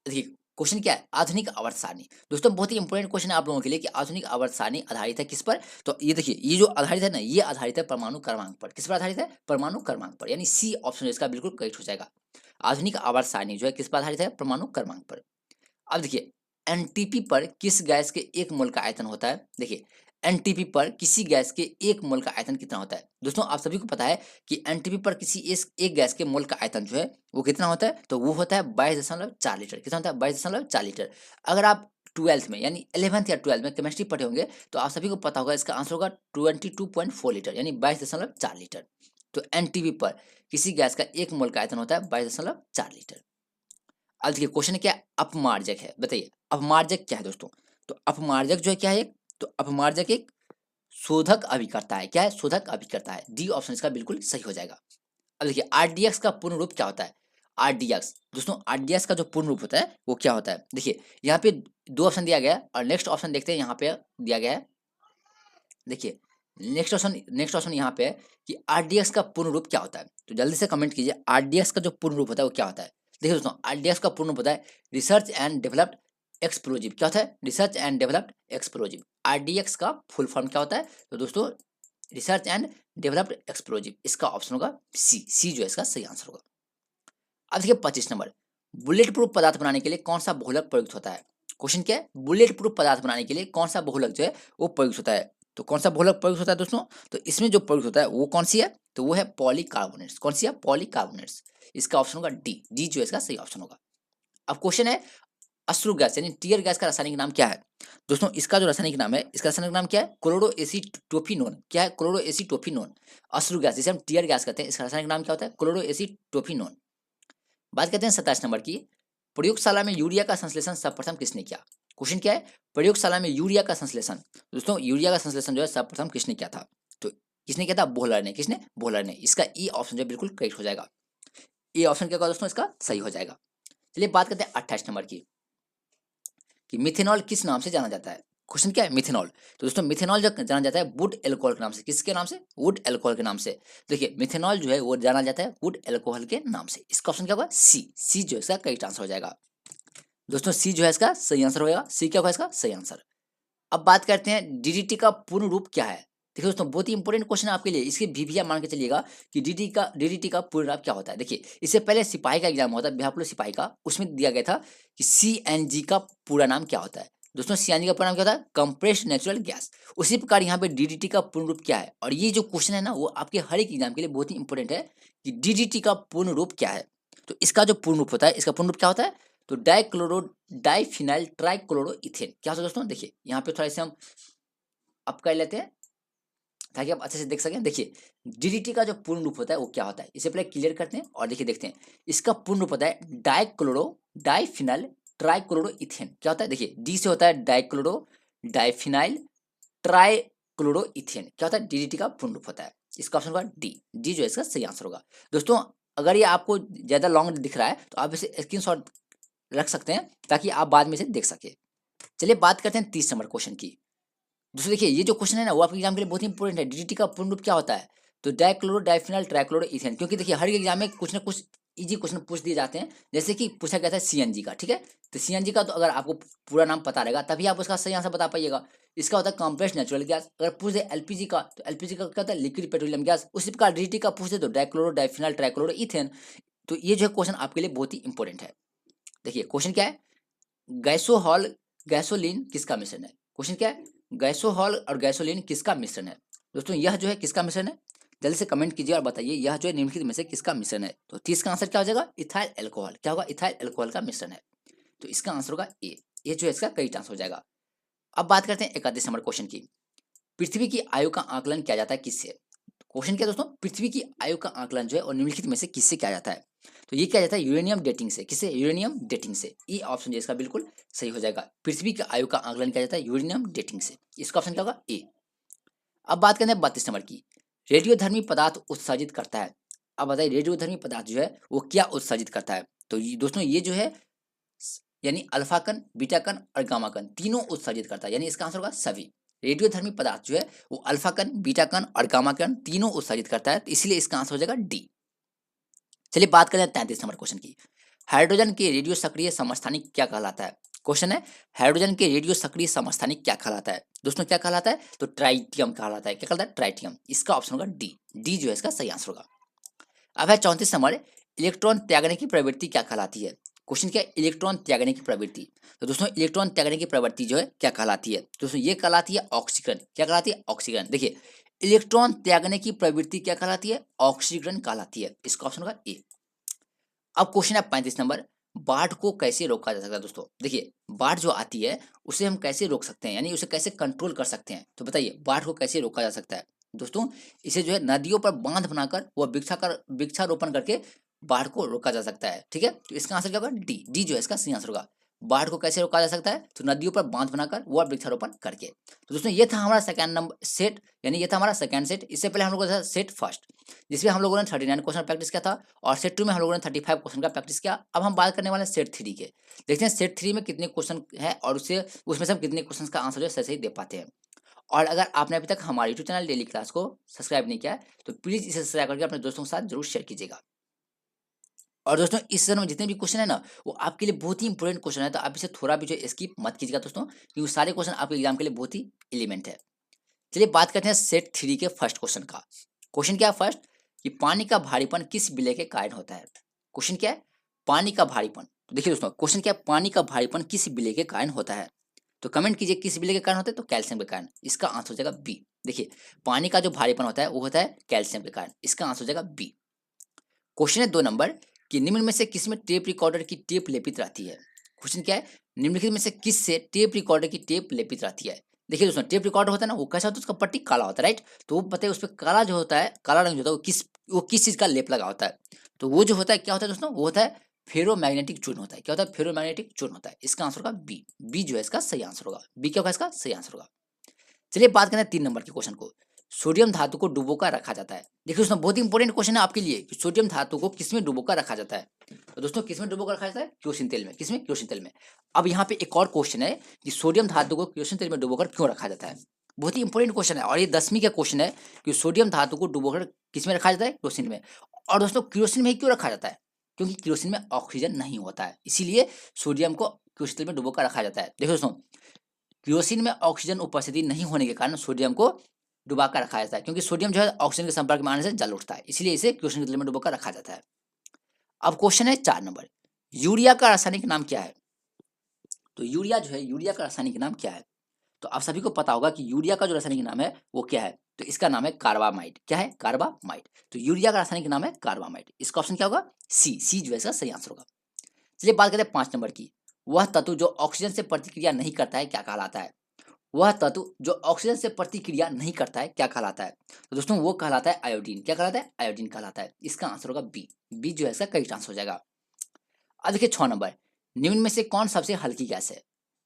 देखिए क्वेश्चन क्या है? आधुनिक आवर्त सारणी। दोस्तों बहुत ही इंपॉर्टेंट क्वेश्चन है आप लोगों के लिए कि आधुनिक आवर्त सारणी आधारित है किस पर? तो ये देखिए ये जो आधारित है ना ये आधारित है परमाणु क्रमांक पर। किस पर आधारित है? परमाणु क्रमांक पर। यानी सी ऑप्शन इसका बिल्कुल करेक्ट हो जाएगा। आधुनिक आवर्त सारणी जो है किस पर आधारित है? परमाणु क्रमांक पर। अब देखिए एनटीपी पर किस गैस के 1 मोल का आयतन होता है? देखिए एनटीपी पर किसी गैस के एक मोल का आयतन कितना होता है। दोस्तों आप सभी को पता है कि एनटीपी पर किसी एक गैस के मोल का आयतन जो है वो कितना होता है, तो वो होता है 22.4 लीटर। कितना होता है? 22.4 लीटर। अगर आप ट्वेल्थ में यानी 11th या 12th में केमिस्ट्री पढ़े होंगे तो आप सभी को पता होगा इसका आंसर होगा 22.4 लीटर यानी 22.4 लीटर। तो एनटीपी पर किसी गैस का एक मोल का आयतन होता है 22.4 लीटर। अब देखिए क्वेश्चन क्या है, अपमार्जक है। बताइए अपमार्जक क्या है दोस्तों। तो अपमार्जक जो है क्या है, तो अपमार्जक एक शोधक अभिकर्ता है। क्या है? शोधक अभिकर्ता है। डी ऑप्शन इसका बिल्कुल सही हो जाएगा। अब देखिए आरडीएक्स का पूर्ण रूप क्या होता है। आरडीएक्स दोस्तों, आरडीएक्स का जो पूर्ण रूप होता है वो क्या होता है। देखिए यहाँ पे दो ऑप्शन दिया गया है और नेक्स्ट ऑप्शन देखते हैं। यहाँ पे दिया गया है, देखिए नेक्स्ट ऑप्शन यहाँ पे है कि आरडीएक्स का पूर्ण रूप क्या होता है। तो जल्दी से कमेंट कीजिए आरडीएक्स का जो पूर्ण रूप होता है वो क्या होता है। देखिए दोस्तों आरडीएक्स का पूर्ण रूप होता है रिसर्च एंड डेवलप्ड एक्सप्लोजिव। क्या होता है? Research and developed explosive. RDX का फुल फॉर्म क्या होता है, तो दोस्तों रिसर्च एंड डेवलप्ड एक्सप्लोजिव। इसका ऑप्शन होगा सी। सी जो है इसका सही आंसर होगा। अब देखिए 25 नंबर, बुलेट प्रूफ पदार्थ बनाने के लिए कौन सा बहुलक प्रयुक्त होता है। क्वेश्चन क्या है, बुलेट प्रूफ पदार्थ बनाने के लिए कौन सा बहुलक जो है वो प्रयुक्त होता है। तो कौन सा बहुलक प्रयुक्त होता है दोस्तों, तो इसमें जो प्रयुक्त होता है वो कौन सी है, तो वो है पॉलीकार्बोनेट्स। कौन सी है? पॉलीकार्बोनेट्स। इसका ऑप्शन होगा डी। डी जो है इसका सही ऑप्शन होगा। अब क्वेश्चन है अश्रु गैस यानी टीयर गैस का रासायनिक नाम क्या है। दोस्तों इसका जो रासायनिक नाम है, इसका रासायनिक नाम क्या है? Chloro acetophenone. क्या है? Chloro acetophenone. अश्रु गैस जिसे हम टीयर गैस कहते हैं, इसका रासायनिक नाम क्या होता है? Chloro acetophenone. बात करते हैं 27 नंबर की, प्रयोगशाला में यूरिया का संश्लेषण सर्वप्रथम किसने किया। क्वेश्चन क्या है, प्रयोगशाला में यूरिया का संश्लेषण। दोस्तों यूरिया का संश्लेषण जो है सर्वप्रथम किसने किया था, तो किसने किया था? बोहलर ने। किसने? बोहलर ने। इसका ई ऑप्शन जो है बिल्कुल करेक्ट हो जाएगा। ए ऑप्शन क्या होगा दोस्तों इसका सही हो जाएगा। चलिए बात करते हैं 28 नंबर की, कि मिथेनॉल किस नाम से जाना जाता है। क्वेश्चन क्या है, मिथेनॉल। तो दोस्तों मिथेनॉल जो जाना जाता है वुड एल्कोहल के नाम से। किसके नाम से? वुड एल्कोहल के नाम से। देखिए मिथेनॉल जो है वो जाना जाता है वुड एल्कोहल के नाम से। इसका ऑप्शन क्या होगा? सी। सी जो है इसका करेक्ट आंसर हो जाएगा। दोस्तों सी जो है इसका सही आंसर होगा। सी क्या होगा इसका सही आंसर। अब बात करते हैं डीडीटी का पूर्ण रूप क्या है। देखिए दोस्तों बहुत ही इंपॉर्टेंट क्वेश्चन है आपके लिए, इसके भी मान के चलिएगा कि डीडीटी का पूर्ण रूप क्या होता है। देखिए इससे पहले सिपाही का एग्जाम होता है, बिहार पुलिस सिपाही का, उसमें दिया गया था कि सीएनजी का पूरा नाम क्या होता है। दोस्तों सीएनजी का पूरा नाम क्या होता है? Compressed natural gas. उसी प्रकार यहाँ पे डीडीटी का पूर्ण रूप क्या है, और ये जो क्वेश्चन है ना वो आपके हर एक एग्जाम के लिए बहुत ही इंपॉर्टेंट है कि डीडीटी का पूर्ण रूप क्या है। तो इसका जो पूर्ण रूप होता है, इसका पूर्ण रूप क्या होता है, तो डाइफिनाइल ट्राइक्लोरो इथेन। क्या होता है दोस्तों, देखिए यहाँ पे थोड़ा सा हम अप कर लेते हैं ताकि आप अच्छे से देख सकें। देखिए डीडीटी का जो पूर्ण रूप होता है वो क्या होता है, इसे पहले क्लियर करते हैं और देखिए देखते हैं। इसका पूर्ण रूप होता है डाइफिनाइल ट्राइक्लोरो इथेन। क्या होता है, देखिए डी से होता है डाइफिनाइल ट्राइक्लोरो इथेन। क्या होता है? डीडीटी का पूर्ण रूप होता है। इसका ऑप्शन होगा डी। डी जो है इसका सही आंसर होगा। दोस्तों अगर ये आपको ज्यादा लॉन्ग दिख रहा है तो आप इसे स्क्रीनशॉट रख सकते हैं ताकि आप बाद में इसे देख सके। चलिए बात करते हैं 30 नंबर क्वेश्चन की। दोस्तों देखिए ये जो क्वेश्चन है ना वो आपके एग्जाम के लिए बहुत ही इंपॉर्टेंट है। डीडीटी का पूर्ण रूप क्या होता है, तो डाइक्लोरो डाइफिनाइल ट्राइक्लोरो इथेन। क्योंकि देखिए हर एग्जाम में कुछ ना कुछ इजी क्वेश्चन पूछ दिए जाते हैं। जैसे कि पूछा गया था सीएनजी का, ठीक है, तो सीएनजी का तो अगर आपको पूरा नाम पता रहेगा तभी आप उसका सही आंसर बता पाइएगा। इसका होता है कंप्रेस्ड नेचुरल गैस। अगर पूछ दे एलपीजी का, तो एलपीजी का क्या होता है? Liquid petroleum gas. उसी प्रकार डीडीटी का पूछ दे तो डाइक्लोरो डाइफिनाइल ट्राइक्लोरो इथेन। तो ये जो है क्वेश्चन आपके लिए बहुत ही इंपॉर्टेंट है। देखिए क्वेश्चन क्या है, गैसोहॉल गैसोलीन किसका मिश्रण है। क्वेश्चन क्या है, गैसोहॉल और गैसोलीन किसका मिश्रण है। दोस्तों यह जो है किसका मिश्रण है, जल्दी से कमेंट कीजिए और बताइए यह जो है निम्नलिखित में से किसका मिश्रण है। तो 30 का आंसर क्या हो जाएगा, इथाइल एल्कोहल। क्या होगा, इथाइल एल्कोहल का मिश्रण है। तो इसका आंसर होगा ए। ये जो है इसका करेक्ट आंसर हो जाएगा। अब बात करते हैं 31 नंबर क्वेश्चन की, पृथ्वी की आयु का आकलन किया जाता है किससे। क्वेश्चन क्या दोस्तों, पृथ्वी की आयु का आकलन जो है और निम्नलिखित में से किससे किया जाता है। तो ये किया जाता है यूरेनियम डेटिंग से। किससे? यूरेनियम डेटिंग से। ये ऑप्शन जो इसका बिल्कुल सही हो जाएगा। पृथ्वी की आयु का आकलन किया जाता है यूरेनियम डेटिंग से। इसका ऑप्शन क्या होगा, ए। अब बात करते हैं 32 नंबर की, रेडियोधर्मी पदार्थ उत्सर्जित करता है। अब बताइए रेडियोधर्मी पदार्थ जो है वो क्या उत्सर्जित करता है। तो दोस्तों ये जो है यानी अल्फा कण, बीटा कण और गामा कण तीनों उत्सर्जित करता है, यानी इसका आंसर होगा सभी। रेडियोधर्मी पदार्थ जो है वो अल्फा कण, बीटा कण और गामा कण तीनों उत्सर्जित करता है, तो इसलिए इसका आंसर हो जाएगा डी। चलिए बात करें 33 नंबर क्वेश्चन की, हाइड्रोजन के रेडियो सक्रिय समस्थानिक क्या कहलाता है। क्वेश्चन है हाइड्रोजन के रेडियो सक्रिय समस्थानिक क्या कहलाता है। दोस्तों क्या कहलाता है, तो ट्राइटियम कहलाता है। क्या कहलाता है, ट्राइटियम। इसका ऑप्शन होगा डी। डी जो है इसका सही आंसर होगा। अब है 34 नंबर, इलेक्ट्रॉन त्यागने की प्रवृत्ति क्या कहलाती है। क्वेश्चन क्या है, इलेक्ट्रॉन त्यागने की प्रवृत्ति। तो दोस्तों इलेक्ट्रॉन त्यागने की प्रवृत्ति जो है क्या कहलाती है, दोस्तों ये कहलाती है ऑक्सीकरण। क्या कहलाती है, ऑक्सीकरण। देखिए इलेक्ट्रॉन त्यागने की प्रवृत्ति क्या कहलाती है, ऑक्सीकरण कहलाती है। इसका ऑप्शन होगा ए। अब क्वेश्चन है 35 नंबर, बाढ़ को कैसे रोका जा सकता है। दोस्तों देखिए बाढ़ जो आती है उसे हम कैसे रोक सकते हैं, यानी उसे कैसे कंट्रोल कर सकते हैं। तो बताइए बाढ़ को कैसे रोका जा सकता है। दोस्तों इसे जो है नदियों पर बांध बनाकर वह वृक्षारोपण करके बाढ़ को रोका जा सकता है। ठीक है, तो इसका आंसर क्या होगा, डी। डी जो है इसका सही आंसर होगा। बाढ़ को कैसे रोका जा सकता है, तो नदियों पर बांध बनाकर वह वृक्षारोपण करके। तो दोस्तों ये था हमारा सेकंड नंबर सेट, यानी ये था हमारा सेकंड सेट। इससे पहले हम लोगों का था सेट फर्स्ट, जिसमें हम लोगों ने 39 क्वेश्चन प्रैक्टिस किया था, और सेट 2 में हम लोगों ने 35 क्वेश्चन का प्रैक्टिस किया। अब हम बात करने वाले हैं सेट 3 के। देखते हैं सेट 3 में कितने क्वेश्चन है और उसमें से हम कितने क्वेश्चन का आंसर जो है सही दे पाते हैं। और अगर आपने अभी तक हमारे यूट्यूब चैनल डेली क्लास को सब्सक्राइब नहीं किया है तो प्लीज इसे सब्सक्राइब करके अपने दोस्तों के साथ जरूर शेयर कीजिएगा। और दोस्तों इस सेशन में जितने भी क्वेश्चन है ना वो आपके लिए बहुत ही इंपॉर्टेंट क्वेश्चन है, तो आप इसे थोड़ा भी जो स्किप मत कीजिएगा दोस्तों, क्योंकि सारे क्वेश्चन आपके एग्जाम के लिए बहुत ही एलिमेंट है। चलिए बात करते हैं सेट 3 के फर्स्ट क्वेश्चन का। क्वेश्चन क्या है फर्स्ट, कि पानी का भारीपन किस विलय के कारण होता है। क्वेश्चन क्या है, पानी का भारीपन। तो देखिए दोस्तों क्वेश्चन क्या है, पानी का भारीपन किस विलय के कारण होता है। तो कमेंट कीजिए किस विलय के कारण होता है, तो कैल्शियम के कारण। इसका आंसर हो जाएगा बी। देखिए पानी का जो भारीपन होता है वो होता है कैल्शियम के कारण। इसका आंसर हो जाएगा बी। क्वेश्चन है 2 नंबर, कि निम्न में से किस में टेप रिकॉर्डर की टेप लेपित रहती है। क्वेश्चन क्या है, निम्नलिखित में से किस से टेप रिकॉर्डर की टेप लेपित रहती है। देखिए दोस्तों टेप रिकॉर्डर होता है ना वो कैसा होता है, उसका पट्टी काला होता है, राइट। तो वो बताइए उस पर काला जो होता है, काला रंग जो होता है वो किस चीज का लेप लगा होता है। तो वो जो होता है क्या होता है दोस्तों, वो होता है फेरोमैग्नेटिक चूर्ण होता है। क्या होता है, फेरोमैग्नेटिक चूर्ण होता है। इसका आंसर होगा बी। बी जो है इसका सही आंसर होगा। बी क्या होगा इसका सही आंसर होगा। चलिए बात करते हैं 3 नंबर के क्वेश्चन को। सोडियम धातु को डुबोकर रखा जाता है। देखिए दोस्तों बहुत ही इंपॉर्टेंट क्वेश्चन है आपके लिए, कि सोडियम धातु को किसमें डुबोकर रखा जाता है। तो दोस्तों किसमें डुबोकर रखा जाता है, केरोसिन तेल में। किसमें, केरोसिन तेल में। अब यहाँ पे एक और क्वेश्चन है कि सोडियम धातु को केरोसिन तेल में डुबोकर क्यों रखा जाता है। बहुत ही इंपॉर्टेंट क्वेश्चन है, और ये 10वीं का क्वेश्चन है कि सोडियम धातु को डुबोकर किसमें रखा जाता है, केरोसिन में। और दोस्तों केरोसिन में ही क्यों रखा जाता है, क्योंकि केरोसिन में ऑक्सीजन नहीं होता है, इसीलिए सोडियम को केरोसिन तेल में डुबोकर रखा जाता है। देखो दोस्तों केरोसिन में ऑक्सीजन उपस्थिति नहीं होने के कारण सोडियम को डुबाकर रखा जाता है, क्योंकि सोडियम जो है ऑक्सीजन के संपर्क में आने से जल उठता है, इसलिए इसे केरोसिन के तेल में डुबाकर रखा जाता है। अब क्वेश्चन है 4 नंबर, यूरिया का रासायनिक नाम क्या है। तो यूरिया जो है, यूरिया का रासायनिक नाम क्या है। तो आप सभी को पता होगा कि यूरिया का जो रासायनिक नाम है वो क्या है। तो इसका नाम है कार्बामाइड। क्या है, कार्बामाइड। तो यूरिया का रासायनिक नाम है कार्बामाइड। इसका ऑप्शन क्या होगा, सी। सी जो है इसका सही आंसर होगा। चलिए बात करते हैं 5 नंबर की। वह तत्व जो ऑक्सीजन से प्रतिक्रिया नहीं करता है क्या कहलाता है। वह तत्व जो ऑक्सीजन से प्रतिक्रिया नहीं करता है क्या कहलाता है। तो दोस्तों वो कहलाता है आयोडीन। क्या कहलाता है, आयोडीन कहलाता है। इसका आंसर होगा बी। बी जो है इसका करेक्ट आंसर हो जाएगा। अब देखिए 6 नंबर, निम्न में से कौन सबसे हल्की गैस है।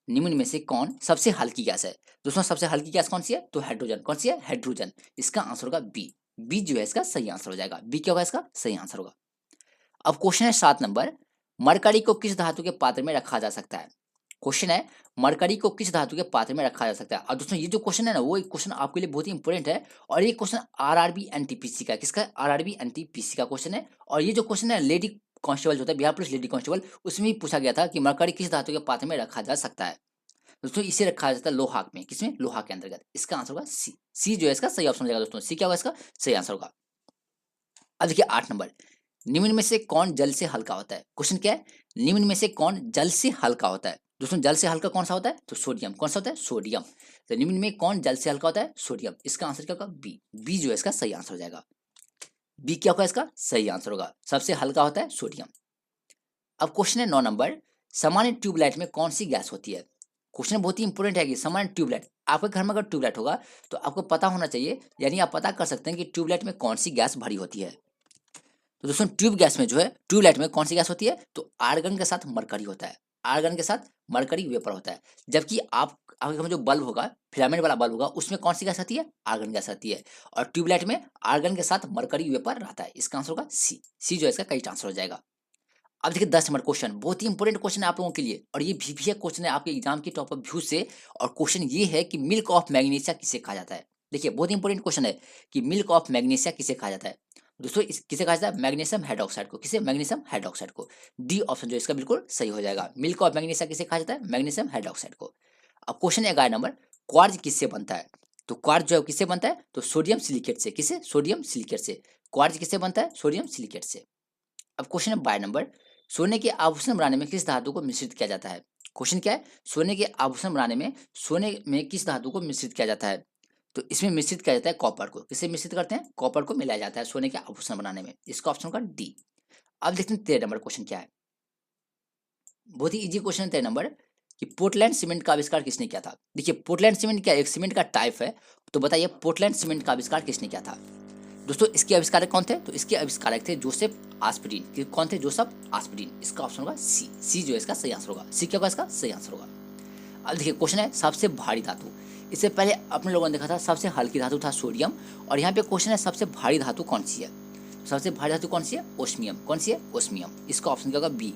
निम्न में से कौन सबसे हल्की गैस है। दोस्तों सबसे हल्की गैस कौन सी है, तो हाइड्रोजन। कौन सी है, हाइड्रोजन। इसका आंसर होगा बी। बी जो है इसका सही आंसर हो जाएगा। बी क्या होगा इसका सही आंसर होगा। अब क्वेश्चन है 7 नंबर, मरकरी को किस धातु के पात्र में रखा जा सकता है। क्वेश्चन है मरकरी को किस धातु के पात्र में रखा जा सकता है। और दोस्तों ये जो क्वेश्चन है ना वो एक क्वेश्चन आपके लिए बहुत ही इंपॉर्टेंट है, और ये क्वेश्चन आरआरबी एनटीपीसी का, किसका, आरआरबी एनटीपीसी का क्वेश्चन है। और ये जो क्वेश्चन है लेडी कांस्टेबल जो होता है, बिहार पुलिस लेडी कांस्टेबल, उसमें भी पूछा गया था कि मरकरी किस धातु के पात्र में रखा जा सकता है। दोस्तों इसे रखा जाता है लोहा में। किसमें, लोहा के अंतर्गत। इसका आंसर होगा सी। सी जो है इसका सही ऑप्शन हो जाएगा दोस्तों। सी क्या होगा इसका सही आंसर होगा। अब देखिए 8 नंबर, निम्न में से कौन जल से हल्का होता है। क्वेश्चन क्या है, निम्न में से कौन जल से हल्का होता है। दोस्तों जल से हल्का कौन सा होता है, तो सोडियम। कौन सा होता है, सोडियम। तो निम्न में कौन जल से हल्का होता है, सोडियम। इसका आंसर क्या होगा, बी। बी जो है इसका सही आंसर हो जाएगा। बी क्या होगा इसका सही आंसर होगा, सबसे हल्का होता है सोडियम। अब क्वेश्चन है 9 नंबर, सामान्य ट्यूबलाइट में कौन सी गैस होती है। क्वेश्चन बहुत ही इंपॉर्टेंट है कि सामान्य ट्यूबलाइट, आपके घर में अगर ट्यूबलाइट होगा तो आपको पता होना चाहिए, यानी आप पता कर सकते हैं कि ट्यूबलाइट में कौन सी गैस भरी होती है। तो दोस्तों ट्यूब गैस में जो है, ट्यूबलाइट में कौन सी गैस होती है, तो आर्गन के साथ मरकरी होता है। आर्गन के साथ मरकरी वेपर होता है। जबकि आपके घर में जो बल्ब होगा, फिलामेंट वाला बल्ब होगा, उसमें कौन सी गैस आती है, आर्गन गैस आती है। और ट्यूबलाइट में आर्गन के साथ मरकरी वेपर रहता है। इसका आंसर होगा सी। सी जो है इसका करेक्ट आंसर हो जाएगा। अब देखिए 10 नंबर क्वेश्चन, बहुत ही इंपॉर्टेंट क्वेश्चन है आप लोगों के लिए, और ये भी क्वेश्चन है आपके एग्जाम की टॉप ऑफ व्यू से। और क्वेश्चन ये है कि मिल्क ऑफ मैग्नीशिया किसे कहा जाता है। देखिए बहुत इंपॉर्टेंट क्वेश्चन है कि मिल्क ऑफ मैग्नीशिया किसे कहा जाता है। दोस्तों किसे कहा जाता है, मैग्नीशियम हाइड्रोक्साइड को। किसे, मैग्नीशियम हाइड्रोक्साइड को। डी ऑप्शन जो इसका बिल्कुल सही हो जाएगा। मिल्क ऑफ मैग्नीशिया किसे कहा जाता है, मैग्नीशियम हाइड्रोक्साइड को। अब क्वेश्चन है 11 नंबर, क्वार्ज किससे बनता है। तो क्वार्ज जो है किससे बनता है, तो सोडियम सिलिकेट से। किसे, सोडियम सिलिकेट से। क्वार्ज किससे बनता है, सोडियम सिलिकेट से। अब क्वेश्चन है 12 नंबर, सोने के आभूषण बनाने में किस धातु को मिश्रित किया जाता है? क्वेश्चन क्या है, सोने के आभूषण बनाने में सोने में किस धातु को मिश्रित किया जाता है? तो इसमें मिश्रित किया जाता है कॉपर को। किसे मिश्रित करते हैं? कॉपर को मिलाया जाता है सोने के आभूषण बनाने में। इसका ऑप्शन होगा डी। अब देखते हैं 13 नंबर क्वेश्चन क्या है। बहुत ही इजी क्वेश्चन है 13 नंबर कि पोर्टलैंड सीमेंट का आविष्कार किसने किया था? देखिए पोर्टलैंड सीमेंट क्या एक सीमेंट का टाइप है, तो बताइए पोर्टलैंड सीमेंट का आविष्कार किसने किया था? दोस्तों इसके आविष्कारक कौन थे? तो इसके आविष्कारक थे जोसेफ आस्पिरिन। कौन थे? जोसेफ आस्पिरिन। इसका ऑप्शन होगा सी। सी जो है इसका सही आंसर होगा। सी क्या होगा इसका सही आंसर होगा। अब देखिए क्वेश्चन है सबसे भारी धातु। इससे पहले अपने लोगों ने देखा था सबसे हल्की धातु था सोडियम, और यहाँ पे क्वेश्चन है सबसे भारी धातु कौन सी है? सबसे भारी धातु कौन सी है? ओस्मियम। कौन सी है? ओस्मियम। इसका ऑप्शन क्या होगा? बी।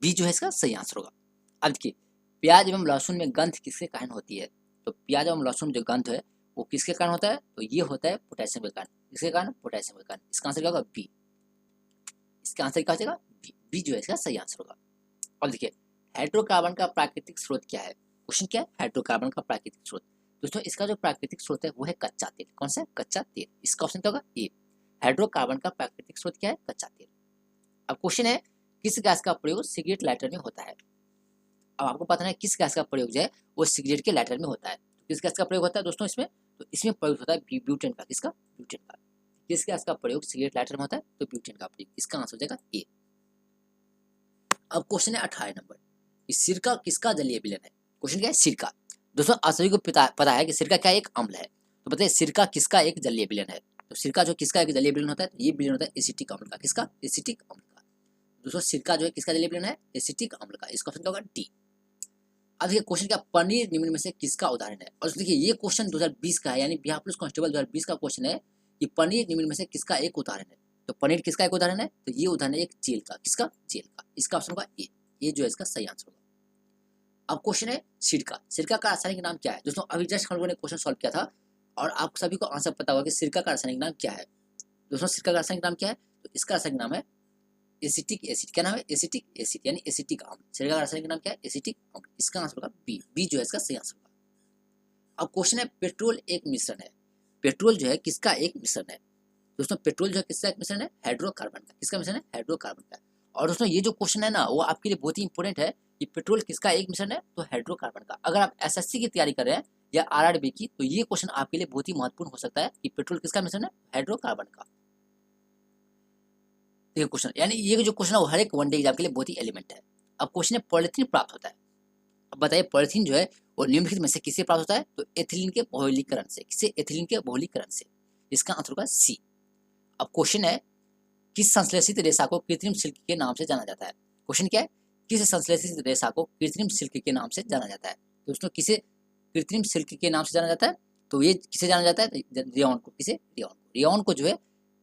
बी जो है इसका सही आंसर होगा। अब देखिए प्याज एवं लहसुन में गंध किसके कारण होती है? तो प्याज एवं लहसुन जो गंध है वो किसके कारण होता है? तो ये होता है पोटेशियम के कारण। किसके कारण? पोटेशियम के कारण। इसका आंसर क्या होगा? बी। इसका आंसर क्या हो जाएगा? बी। बी जो है इसका सही आंसर होगा। अब देखिए हाइड्रोकार्बन का प्राकृतिक स्रोत क्या है? क्वेश्चन क्या है? हाइड्रोकार्बन का प्राकृतिक स्रोत। दोस्तों इसका जो प्राकृतिक स्रोत है वो है कच्चा तेल। कौन सा? कच्चा तेल। इसका ऑप्शन क्या होगा? ए। हाइड्रोकार्बन का प्राकृतिक स्रोत क्या है? कच्चा तेल। अब क्वेश्चन है किस गैस का प्रयोग सिगरेट लाइटर में होता है? अब आपको पता है किस गैस का प्रयोग जो है वो सिगरेट के लाइटर में होता है। तो किस गैस का प्रयोग होता है दोस्तों इसमें? तो इसमें प्रयोग होता है ब्यूटेन का। किसका? ब्यूटेन का। किस गैस का प्रयोग सिगरेट लाइटर में होता है? तो ब्यूटेन का प्रयोग। इसका आंसर हो जाएगा ए। अब क्वेश्चन है 18 नंबर कि सिरका किसका जलीय विलयन है? क्वेश्चन क्या है? सिरका। दोस्तों आप सभी को पता है कि सिरका क्या एक अम्ल है, तो बताइए सिरका किसका एक जलीय विलयन है? तो सिरका जो किसका एक जलीय विलयन होता है? तो ये विलयन होता है एसिटिक अम्ल का। किसका? एसिटिक अम्ल का। दोस्तों सिरका जो है किसका जलीय विलयन है? एसिटिक अम्ल का। इसका ऑप्शन क्या होगा? डी। अब देखिए क्वेश्चन क्या पनीर निम्न में से किसका उदाहरण है? और देखिए ये क्वेश्चन 2020 का है, यानी बिहार पुलिस कांस्टेबल 2020 का क्वेश्चन है कि पनीर निम्न में से किसका एक उदाहरण है? तो पनीर किसका एक उदाहरण है? तो ये उदाहरण है एक जेल का। किसका? जेल का। इसका ऑप्शन होगा ए। ये जो है इसका सही आंसर होगा। अब क्वेश्चन है सिरका। सिरका का रासायनिक नाम क्या है? दोस्तों अभी जस्ट हम लोगों ने क्वेश्चन सॉल्व किया था और आप सभी को आंसर पता होगा कि सिरका का रासायनिक नाम क्या है। दोस्तों सिरका का रासायनिक नाम क्या है? तो इसका रासायनिक नाम है एसिटिक एसिड। क्या नाम है? एसिटिक एसिड यानी एसिटिक अम्ल। सिरका का रासायनिक नाम क्या है? एसिटिक अम्ल। इसका आंसर होगा बी। बी जो है इसका सही आंसर होगा। अब क्वेश्चन है पेट्रोल एक मिश्रण है। पेट्रोल जो है किसका एक मिश्रण है? दोस्तों पेट्रोल जो है किसका एक मिश्रण है? हाइड्रोकार्बन का। किसका मिश्रण है? हाइड्रोकार्बन का। और दोस्तों ये जो क्वेश्चन है ना वो आपके लिए बहुत ही इंपॉर्टेंट है कि पेट्रोल किसका एक मिश्रण है? तो हाइड्रोकार्बन का। अगर आप एसएससी की तैयारी कर रहे हैं या आरआरबी की तो ये क्वेश्चन आपके लिए बहुत ही महत्वपूर्ण हो सकता है कि पेट्रोल किसका मिश्रण है? हाइड्रोकार्बन का। ये क्वेश्चन यानी ये जो क्वेश्चन है वो हर एक वनडे एग्जाम के लिए बहुत ही एलिमेंट है। अब क्वेश्चन है पॉलिथीन प्राप्त होता है। अब बताइए पॉलिथीन जो है वो निम्नलिखित में से किससे प्राप्त होता है? तो एथिलीन के बहुलीकरण से। किससे? एथिलीन के बहुलीकरण से। इसका आंसर होगा सी। अब क्वेश्चन है किस संश्लेषित रेशा को कृत्रिम सिल्क के नाम से जाना जाता है? क्वेश्चन क्या है? किस संश्लेषित रेशा को कृत्रिम सिल्क के नाम से जाना जाता है? दोस्तों किसे कृत्रिम सिल्क के नाम से जाना जाता है? तो ये किसे जाना जाता है? रेयॉन को। किसे? रेयॉन को। रेयॉन को जो है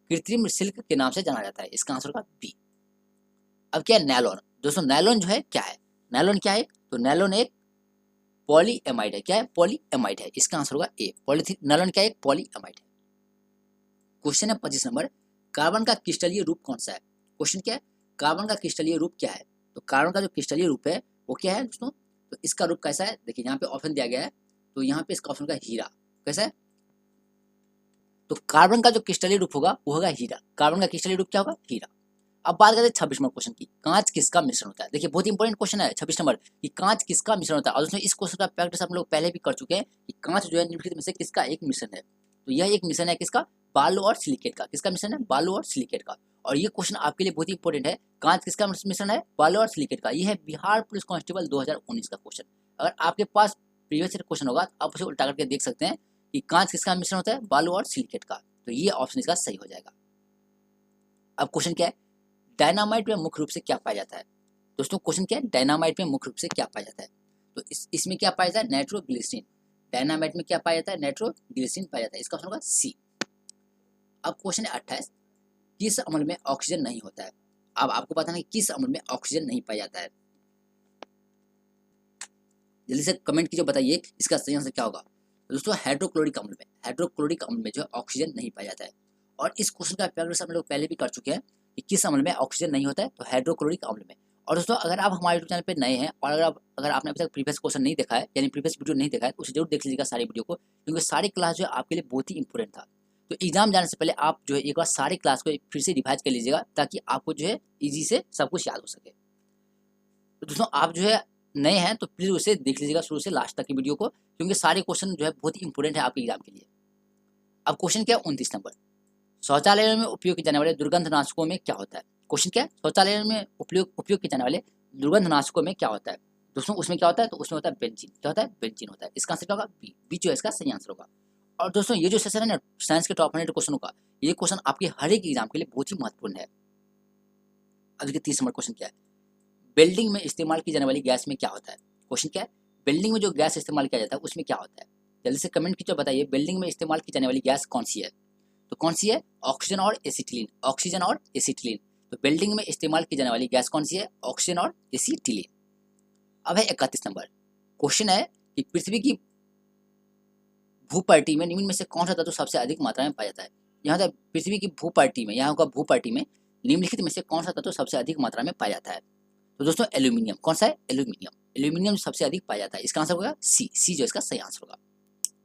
कृत्रिम सिल्क के नाम से जाना जाता है। इसका आंसर होगा बी। अब क्या है नायलॉन? दोस्तों नायलॉन जो है क्या है? नायलॉन क्या है? तो नायलॉन एक पॉलीएमाइड है। क्या है? पॉलीएमाइड है। इसका आंसर होगा ए। पॉलीथीन नायलॉन क्या है? एक पॉलीएमाइड है। क्वेश्चन है 25 नंबर कार्बन का क्रिस्टलीय रूप कौन सा है? क्वेश्चन क्या है? कार्बन का क्रिस्टलीय रूप क्या है? तो कार्बन का जो क्रिस्टलीय रूप है वो क्या है दोस्तों? तो इसका रूप कैसा है? देखिए यहाँ पे ऑप्शन दिया गया है, तो यहाँ पे इसका ऑप्शन का हीरा। कैसा है? तो कार्बन का जो क्रिस्टलीय रूप होगा वो होगा हीरा। कार्बन का क्रिस्टलीय रूप क्या होगा? हीरा। अब बात करते हैं 26 नंबर क्वेश्चन की, कांच किसका मिश्रण होता है? देखिए बहुत इंपॉर्टेंट क्वेश्चन है 26 नंबर कि कांच किसका मिश्रण होता है। और दोस्तों इस क्वेश्चन का प्रैक्टिस हम लोग पहले भी कर चुके हैं कि कांच जो है निम्नलिखित में से किसका एक मिश्रण है? तो यह एक मिश्रण है किसका? बालू और सिलिकेट का। किसका मिश्रण है? बालू और सिलिकेट का। और ये क्वेश्चन आपके लिए बहुत ही इंपॉर्टेंट है। कांच किसका मिश्रण है? बालू और सिलिकेट का। यह है बिहार पुलिस कांस्टेबल 2019 का क्वेश्चन। अगर आपके पास प्रीवियस ईयर क्वेश्चन होगा तो आप उसे उल्टा करके देख सकते हैं कि कांच किसका मिश्रण होता है? बालू और सिलिकेट का। तो ये ऑप्शन इसका सही हो जाएगा। अब क्वेश्चन क्या है? डायनामाइट में मुख्य रूप से क्या पाया जाता है? दोस्तों क्वेश्चन क्या है? डायनामाइट में मुख्य रूप से क्या पाया जाता है? तो इसमें क्या पाया जाता है? नाइट्रोग्लिसरीन। डायनामाइट में क्या पाया जाता है? नाइट्रोग्लिसरीन पाया जाता है। इसका ऑप्शन होगा सी। अब क्वेश्चन है 28 किस अम्ल में ऑक्सीजन नहीं होता है? अब आपको पता नहीं किस अम्ल में ऑक्सीजन नहीं पाया जाता है? जल्दी से कमेंट कीजिए, बताइए इसका सही आंसर क्या होगा। तो दोस्तों हाइड्रोक्लोरिक अम्ल में, हाइड्रोक्लोरिक अम्ल में जो है ऑक्सीजन नहीं पाया जाता है। और इस क्वेश्चन का प्रैक्टिस हम लोग पहले भी कर चुके हैं कि किस अम्ल में ऑक्सीजन नहीं होता है? तो हाइड्रोक्लोरिक अम्ल में। और दोस्तों अगर आप हमारे यूट्यूब चैनल पे नए हैं और अगर आपने अभी तक प्रीवियस क्वेश्चन नहीं देखा है यानी प्रीवियस वीडियो नहीं देखा है तो उसे जरूर देख लीजिएगा सारी वीडियो को, क्योंकि सारी क्लास जो है आपके लिए बहुत ही इंपॉर्टेंट था। तो एग्जाम जाने से पहले आप जो है एक बार सारे क्लास को फिर से रिवाइज कर लीजिएगा, ताकि आपको जो है ईजी से सब कुछ याद हो सके। तो दोस्तों आप जो है नए हैं तो प्लीज़ उसे देख लीजिएगा शुरू से लास्ट तक की वीडियो को, क्योंकि सारे क्वेश्चन जो है बहुत ही इंपॉर्टेंट है आपके एग्जाम के लिए। अब क्वेश्चन क्या है 29 नंबर, शौचालय में उपयोग किए जाने वाले दुर्गंधनाशकों में क्या होता है। क्वेश्चन क्या है, शौचालय में उपयोग किए जाने वाले दुर्गंधनाशकों में क्या होता है। दोस्तों उसमें क्या होता है, तो उसमें होता है बेंजीन। क्या होता है, बेंजीन होता है। इसका आंसर क्या होगा, बी। बी जो है इसका सही आंसर होगा। और दोस्तों ये जो सेशन है ना साइंस के टॉप 100 क्वेश्चनों का, ये क्वेश्चन आपके हर एक एग्जाम के लिए बहुत ही महत्वपूर्ण है। अब देखिए 30 नंबर क्वेश्चन क्या है, बिल्डिंग में इस्तेमाल की जाने वाली गैस में क्या होता है। क्वेश्चन क्या है, बिल्डिंग में जो गैस इस्तेमाल किया जाता है उसमें क्या होता है। जल्दी से कमेंट कीजिए, बताइए बिल्डिंग में इस्तेमाल की जाने वाली गैस कौन सी है। तो कौन सी है, ऑक्सीजन और एसिटिलीन। ऑक्सीजन और एसिटिलीन। तो बिल्डिंग में इस्तेमाल की जाने वाली गैस कौन सी है, ऑक्सीजन और एसिटिलीन। अब है 31 नंबर क्वेश्चन है कि पृथ्वी की भूपर्टी में निम्न में से कौन सा तत्व सबसे अधिक मात्रा में पाया जाता है। यहाँ तक पृथ्वी की भूपर्टी में, यहाँ का भूपर्टी में निम्नलिखित में से कौन सा तत्व सबसे अधिक मात्रा में पाया जाता है। तो दोस्तों एल्यूमिनियम। कौन सा है, एल्यूमिनियम। एल्यूमिनियम सबसे अधिक पाया जाता है। इसका आंसर होगा सी। सी जो इसका सही आंसर होगा।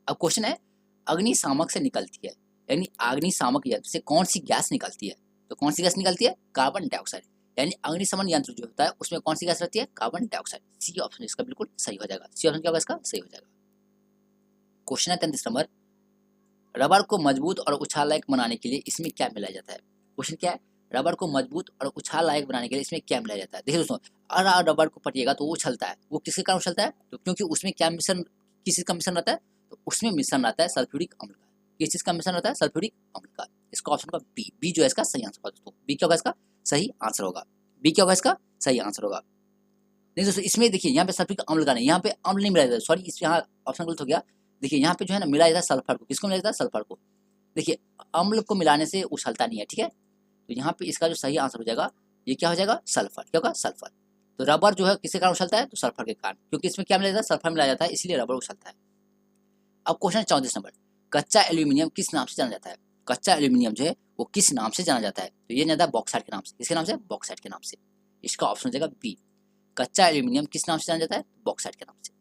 अब क्वेश्चन है, अग्निशामक से निकलती है, यानी अग्निशामक यंत्र से कौन सी गैस निकलती है। तो कौन सी गैस निकलती है, कार्बन डाइऑक्साइड। यानी अग्निशमन यंत्र जो होता है उसमें कौन सी गैस रहती है, कार्बन डाइऑक्साइड। सी ऑप्शन इसका बिल्कुल सही हो जाएगा। सी ऑप्शन क्या होगा इसका सही हो जाएगा। क्वेश्चन है 33 नंबर, रबर को मजबूत और उछाल लायक बनाने के लिए इसमें क्या मिलाया जाता है। क्वेश्चन क्या है, रबर को मजबूत और उछाल लायक बनाने के लिए इसमें क्या मिलाया जाता है। देखिए दोस्तों, अगर रबर को पटिएगा तो वो उछलता है, वो किसके कारण उछलता है, तो क्योंकि उसमें क्या मिश्रण, किस चीज का मिश्रण रहता है, तो उसमें मिश्रण रहता है सल्फ्यूरिक अम्ल का। किस चीज का मिश्रण रहता है, सल्फ्यूरिक अम्ल का। इसका ऑप्शन होगा बी। बी जो है इसका सही आंसर होगा दोस्तों। बी क्या होगा इसका सही आंसर होगा। बी क्या होगा इसका सही आंसर होगा। नहीं दोस्तों, इसमें देखिए यहाँ पे सल्फ्यूरिक अम्ल का नहीं, यहाँ पे अम्ल नहीं मिलाया जाता, सॉरी इस यहाँ ऑप्शन गलत हो गया। देखिए यहाँ पे जो है ना मिलाया जाता है सल्फर को। किसको मिलाया जाता है, सल्फर को। देखिए अम्ल को मिलाने से उछलता नहीं है, ठीक है। तो यहाँ पे इसका जो सही आंसर हो जाएगा, ये क्या हो जाएगा, सल्फर। क्या होगा, सल्फर। तो रबर जो है किसके कारण उछलता है, तो सल्फर के कारण, क्योंकि इसमें क्या मिलाया जाता है, सल्फर मिलाया जाता है, इसलिए रबर उछलता है। अब क्वेश्चन 34 नंबर, कच्चा एल्यूमिनियम किस नाम से जाना जाता है। कच्चा एल्यूमिनियम जो है वो किस नाम से जाना जाता है, तो ये जाता है बॉक्साइट के नाम से। किसके नाम से, बॉक्साइट के नाम से। इसका ऑप्शन हो जाएगा बी। कच्चा एल्यूमिनियम किस नाम से जाना जाता है, बॉक्साइट के नाम से।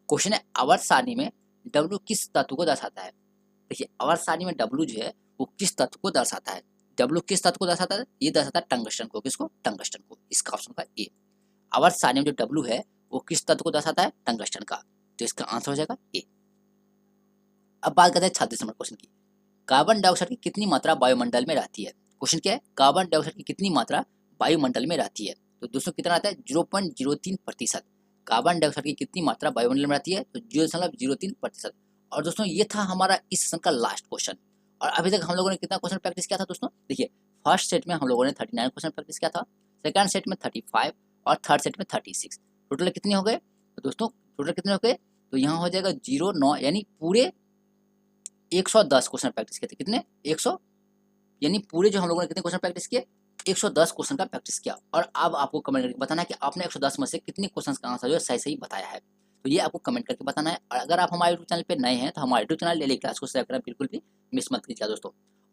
क्वेश्चन है, आवर्त सारणी में डब्ल्यू किस तत्व को दर्शाता है। देखिए आवर्त सारणी में डब्ल्यू जो है वो किस तत्व को दर्शाता है। डब्ल्यू किस तत्व को दर्शाता है, ये दर्शाता है टंगस्टन को। किसको, टंगस्टन को। इसका ऑप्शन होगा ए। आवर्त सारणी में जो डब्ल्यू है वो किस तत्व को दर्शाता है, टंगस्टन का। तो इसका आंसर हो जाएगा ए। अब बात करते हैं 36 नंबर क्वेश्चन की, कार्बन डाइऑक्साइड की कितनी मात्रा वायुमंडल में रहती है। क्वेश्चन क्या है, कार्बन डाइऑक्साइड की कितनी मात्रा वायुमंडल में रहती है। तो दोस्तों कितना आता है, 0.03%। कार्बन डाइऑक्साइड की कितनी मात्रा वायुमंडल में रहती है, तो 0.03%। और दोस्तों ये था हमारा इस सेशन का लास्ट क्वेश्चन। और अभी तक हम लोगों ने कितना क्वेश्चन प्रैक्टिस किया था दोस्तों, देखिए फर्स्ट सेट में हम लोगों ने 39 क्वेश्चन प्रैक्टिस किया था, सेकंड सेट में 35 और थर्ड सेट में 36। टोटल कितने हो गए, तो दोस्तों टोटल कितने हो गए, तो यहाँ हो जाएगा 09, यानी पूरे 110 क्वेश्चन प्रैक्टिस किए थे। कितने, 100, यानी पूरे जो हम लोगों ने कितने क्वेश्चन प्रैक्टिस किए, 110 क्वेश्चन का प्रैक्टिस किया। और अब आपको कमेंट करके बताना है कि आपने 110 में से कितने क्वेश्चन का आंसर जो है सही सही बताया है। तो ये आपको कमेंट करके बताना है। और अगर आप हमारे यूट्यूब चैनल पे नए हैं तो हमारे यूट्यूब चैनल डेली क्लास को सब्सक्राइब करना बिल्कुल भी मिस मत कीजिएगा दोस्तों।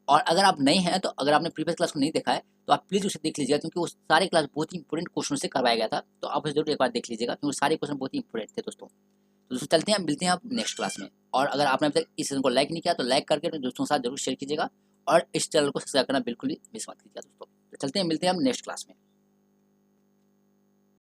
और अगर आप नए हैं तो अगर आपने प्रीवियस क्लास को नहीं देखा है तो आप प्लीज़ उसे देख लीजिएगा, क्योंकि वो सारे क्लास बहुत ही इंपॉर्टेंट क्वेश्चन से करवाया गया था। तो आप उसे जरूर एक बार देख लीजिएगा, क्योंकि सारे क्वेश्चन बहुत ही इंपॉर्टेंट थे दोस्तों। तो दोस्तों चलते हैं, मिलते हैं आप नेक्स्ट क्लास में। और अगर आपने अभी तक इस सेशन को लाइक नहीं किया तो लाइक करके दोस्तों के साथ जरूर शेयर कीजिएगा, और इस चैनल को सब्सक्राइब करना बिल्कुल भी मिस मत कीजिएगा दोस्तों। तो चलते हैं, मिलते हैं हम नेक्स्ट क्लास में।